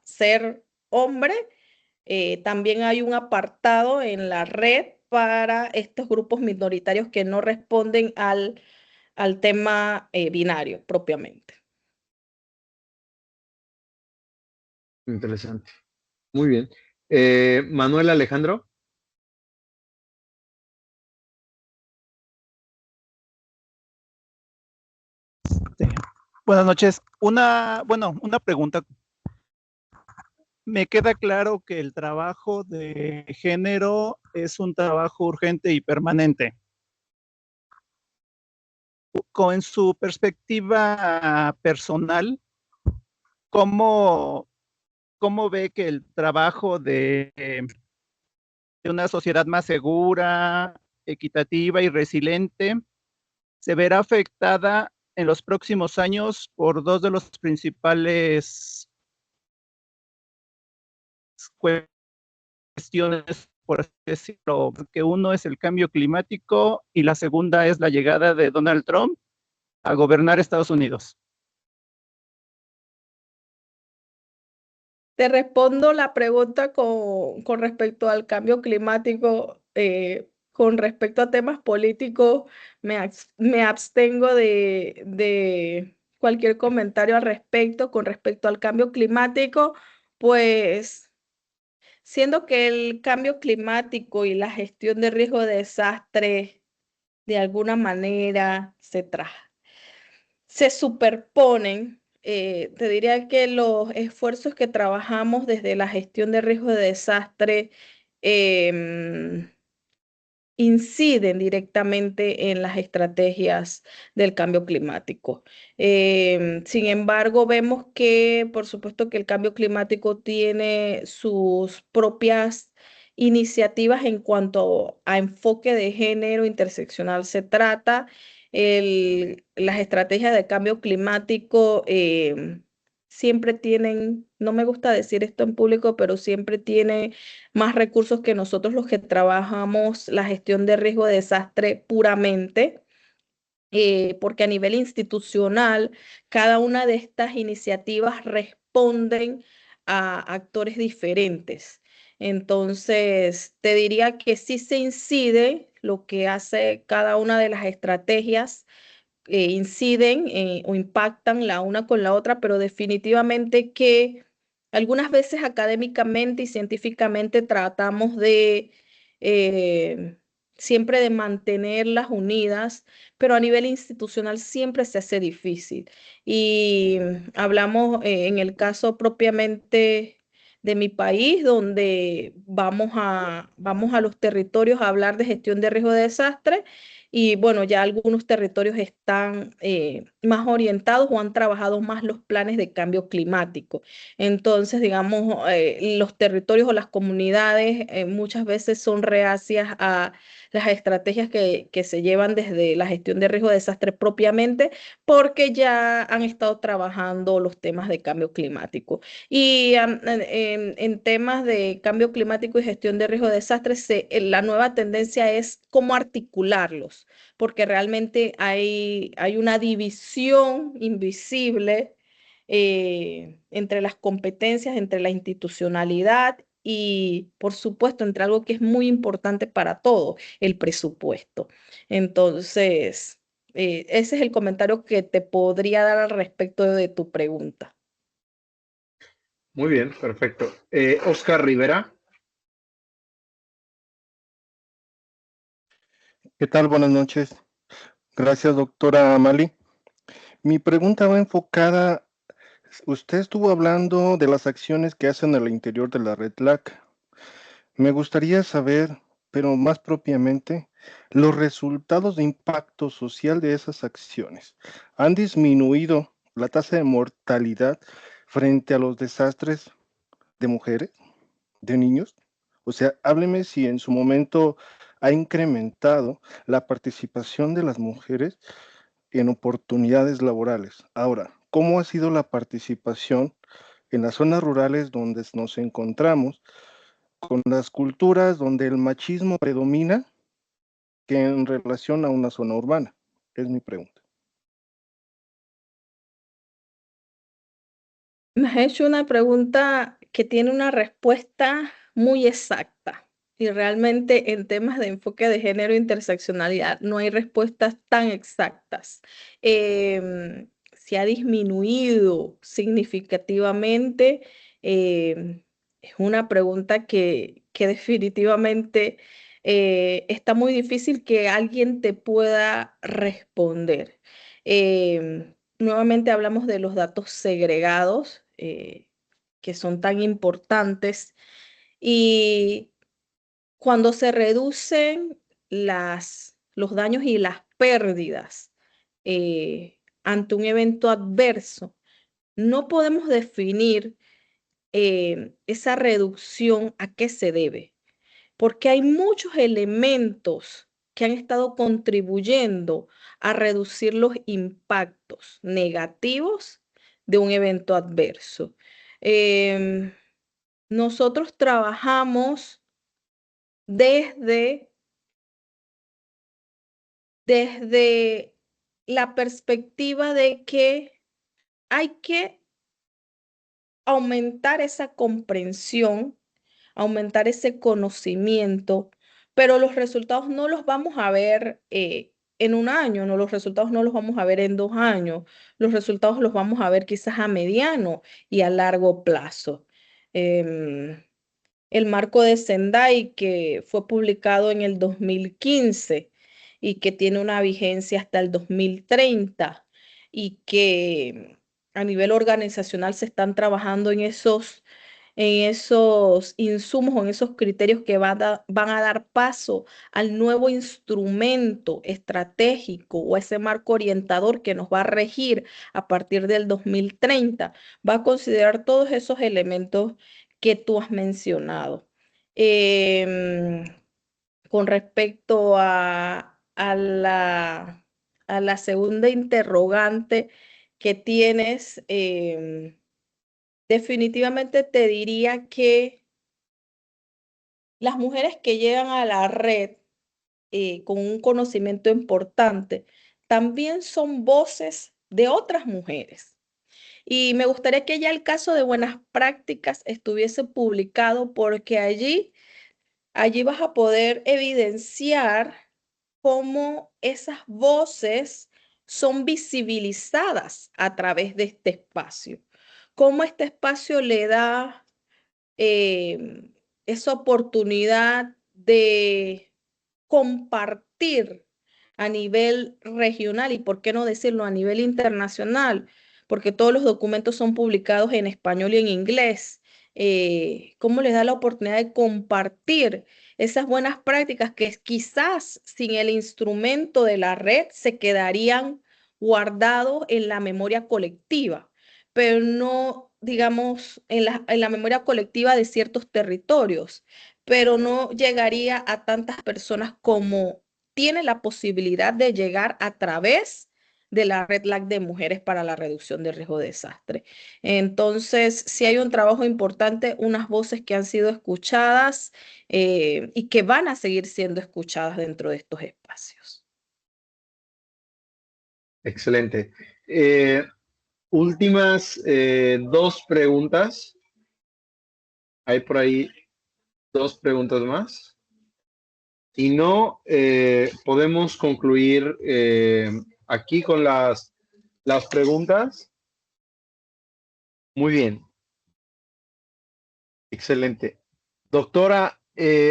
ser hombre, también hay un apartado en la red para estos grupos minoritarios que no responden al tema binario propiamente. Interesante. Muy bien. Manuel Alejandro. Buenas noches. Una pregunta. Me queda claro que el trabajo de género es un trabajo urgente y permanente. Con su perspectiva personal, ¿cómo ve que el trabajo de una sociedad más segura, equitativa y resiliente se verá afectada en los próximos años por dos de los principales cuestiones, por así decirlo, que uno es el cambio climático y la segunda es la llegada de Donald Trump a gobernar Estados Unidos? Te respondo la pregunta con respecto al cambio climático. Con respecto a temas políticos, me abstengo de cualquier comentario al respecto. Con respecto al cambio climático, pues siendo que el cambio climático y la gestión de riesgo de desastre de alguna manera se superponen. Te diría que los esfuerzos que trabajamos desde la gestión de riesgo de desastre, inciden directamente en las estrategias del cambio climático. Sin embargo, vemos que, por supuesto, que el cambio climático tiene sus propias iniciativas en cuanto a enfoque de género interseccional se trata. Las estrategias de cambio climático siempre tienen, no me gusta decir esto en público, pero siempre tienen más recursos que nosotros los que trabajamos la gestión de riesgo de desastre puramente, porque a nivel institucional, cada una de estas iniciativas responden a actores diferentes. Entonces, te diría que sí se incide lo que hace cada una de las estrategias, inciden o impactan la una con la otra, pero definitivamente que algunas veces académicamente y científicamente tratamos de siempre de mantenerlas unidas, pero a nivel institucional siempre se hace difícil. Y hablamos en el caso propiamente de mi país, donde vamos a los territorios a hablar de gestión de riesgo de desastre. Y bueno, ya algunos territorios están más orientados o han trabajado más los planes de cambio climático. Entonces, digamos, los territorios o las comunidades muchas veces son reacias a las estrategias que se llevan desde la gestión de riesgo de desastre propiamente, porque ya han estado trabajando los temas de cambio climático. Y en temas de cambio climático y gestión de riesgo de desastre, la nueva tendencia es cómo articularlos, porque realmente hay una división invisible entre las competencias, entre la institucionalidad y, por supuesto, entre algo que es muy importante para todo, el presupuesto. Entonces, ese es el comentario que te podría dar al respecto de tu pregunta. Muy bien, perfecto. Oscar Rivera. ¿Qué tal? Buenas noches. Gracias, doctora Amali. Mi pregunta va enfocada, usted estuvo hablando de las acciones que hacen al interior de la red LAC. Me gustaría saber, pero más propiamente, los resultados de impacto social de esas acciones. ¿Han disminuido la tasa de mortalidad frente a los desastres de mujeres, de niños? O sea, hábleme si en su momento ha incrementado la participación de las mujeres en oportunidades laborales. Ahora, ¿cómo ha sido la participación en las zonas rurales donde nos encontramos con las culturas donde el machismo predomina que en relación a una zona urbana? Es mi pregunta. Me has hecho una pregunta que tiene una respuesta muy exacta. Y realmente en temas de enfoque de género e interseccionalidad no hay respuestas tan exactas. Se ha disminuido significativamente. Es una pregunta que definitivamente está muy difícil que alguien te pueda responder. Nuevamente hablamos de los datos segregados, que son tan importantes. Y cuando se reducen los daños y las pérdidas ante un evento adverso, no podemos definir esa reducción a qué se debe, porque hay muchos elementos que han estado contribuyendo a reducir los impactos negativos de un evento adverso. Nosotros trabajamos desde la perspectiva de que hay que aumentar esa comprensión, aumentar ese conocimiento, pero los resultados no los vamos a ver en un año, no, los resultados no los vamos a ver en 2 años, los resultados los vamos a ver quizás a mediano y a largo plazo. El marco de Sendai, que fue publicado en el 2015 y que tiene una vigencia hasta el 2030 y que a nivel organizacional se están trabajando en esos en esos insumos o en esos criterios que van a dar paso al nuevo instrumento estratégico o ese marco orientador que nos va a regir a partir del 2030, va a considerar todos esos elementos que tú has mencionado. Em, con respecto a la segunda interrogante que tienes, definitivamente te diría que las mujeres que llegan a la red con un conocimiento importante también son voces de otras mujeres. Y me gustaría que ya el caso de buenas prácticas estuviese publicado porque allí vas a poder evidenciar cómo esas voces son visibilizadas a través de este espacio, cómo este espacio le da esa oportunidad de compartir a nivel regional y, por qué no decirlo, a nivel internacional, porque todos los documentos son publicados en español y en inglés. Cómo les da la oportunidad de compartir esas buenas prácticas que quizás sin el instrumento de la red se quedarían guardados en la memoria colectiva, pero no, digamos, en la memoria colectiva de ciertos territorios, pero no llegaría a tantas personas como tiene la posibilidad de llegar a través de la Red LAC de Mujeres para la Reducción de Riesgo de Desastre. Entonces, sí hay un trabajo importante, unas voces que han sido escuchadas y que van a seguir siendo escuchadas dentro de estos espacios. Excelente. Últimas dos preguntas. Hay por ahí dos preguntas más. Si no, podemos concluir aquí con las preguntas. Muy bien. Excelente. Doctora,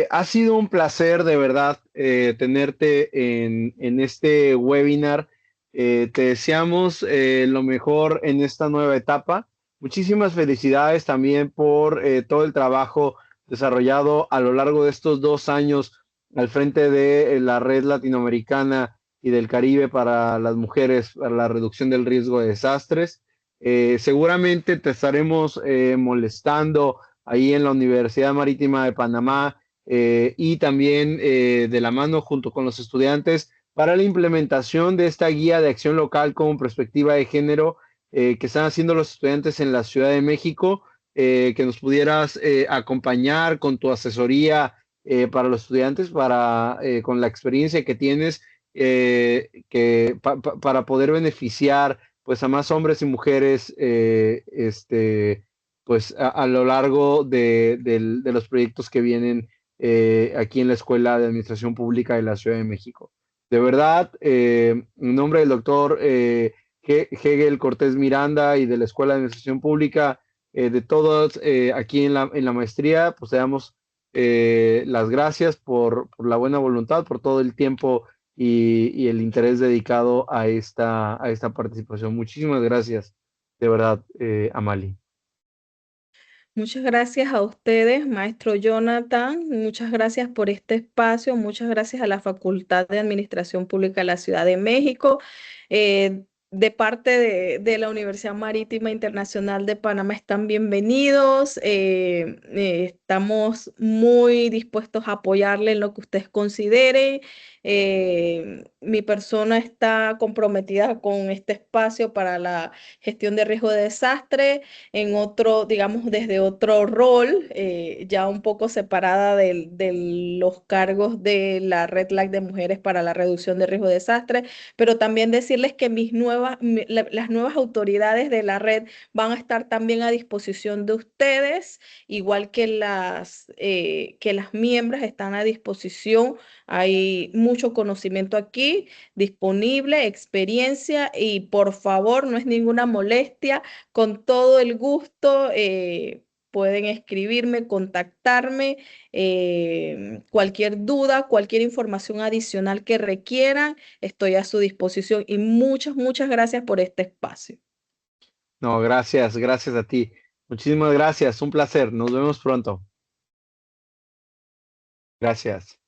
ha sido un placer de verdad tenerte en este webinar. Te deseamos lo mejor en esta nueva etapa. Muchísimas felicidades también por todo el trabajo desarrollado a lo largo de estos 2 años al frente de la Red Latinoamericana y del Caribe para las mujeres, para la reducción del riesgo de desastres. Seguramente te estaremos molestando ahí en la Universidad Marítima de Panamá y también de la mano junto con los estudiantes para la implementación de esta guía de acción local con perspectiva de género que están haciendo los estudiantes en la Ciudad de México, que nos pudieras acompañar con tu asesoría para los estudiantes, con la experiencia que tienes para poder beneficiar pues a más hombres y mujeres pues a lo largo de los proyectos que vienen aquí en la Escuela de Administración Pública de la Ciudad de México. De verdad, en nombre del doctor Hegel Cortés Miranda y de la Escuela de Administración Pública, de todos aquí en la maestría, pues te damos las gracias por la buena voluntad, por todo el tiempo y el interés dedicado a esta participación. Muchísimas gracias, de verdad, Amali. Muchas gracias a ustedes, maestro Jonathan. Muchas gracias por este espacio. Muchas gracias a la Facultad de Administración Pública de la Ciudad de México. De parte de la Universidad Marítima Internacional de Panamá están bienvenidos. Estamos muy dispuestos a apoyarle en lo que ustedes consideren. Mi persona está comprometida con este espacio para la gestión de riesgo de desastre en otro, digamos, desde otro rol, ya un poco separada de los cargos de la Red LAC de Mujeres para la Reducción de Riesgo de Desastre, pero también decirles que las nuevas autoridades de la red van a estar también a disposición de ustedes, igual que las miembros están a disposición. Hay mucho conocimiento aquí disponible, experiencia y por favor, no es ninguna molestia, con todo el gusto pueden escribirme, contactarme, cualquier duda, cualquier información adicional que requieran, estoy a su disposición y muchas gracias por este espacio. No, gracias a ti. Muchísimas gracias, un placer. Nos vemos pronto. Gracias.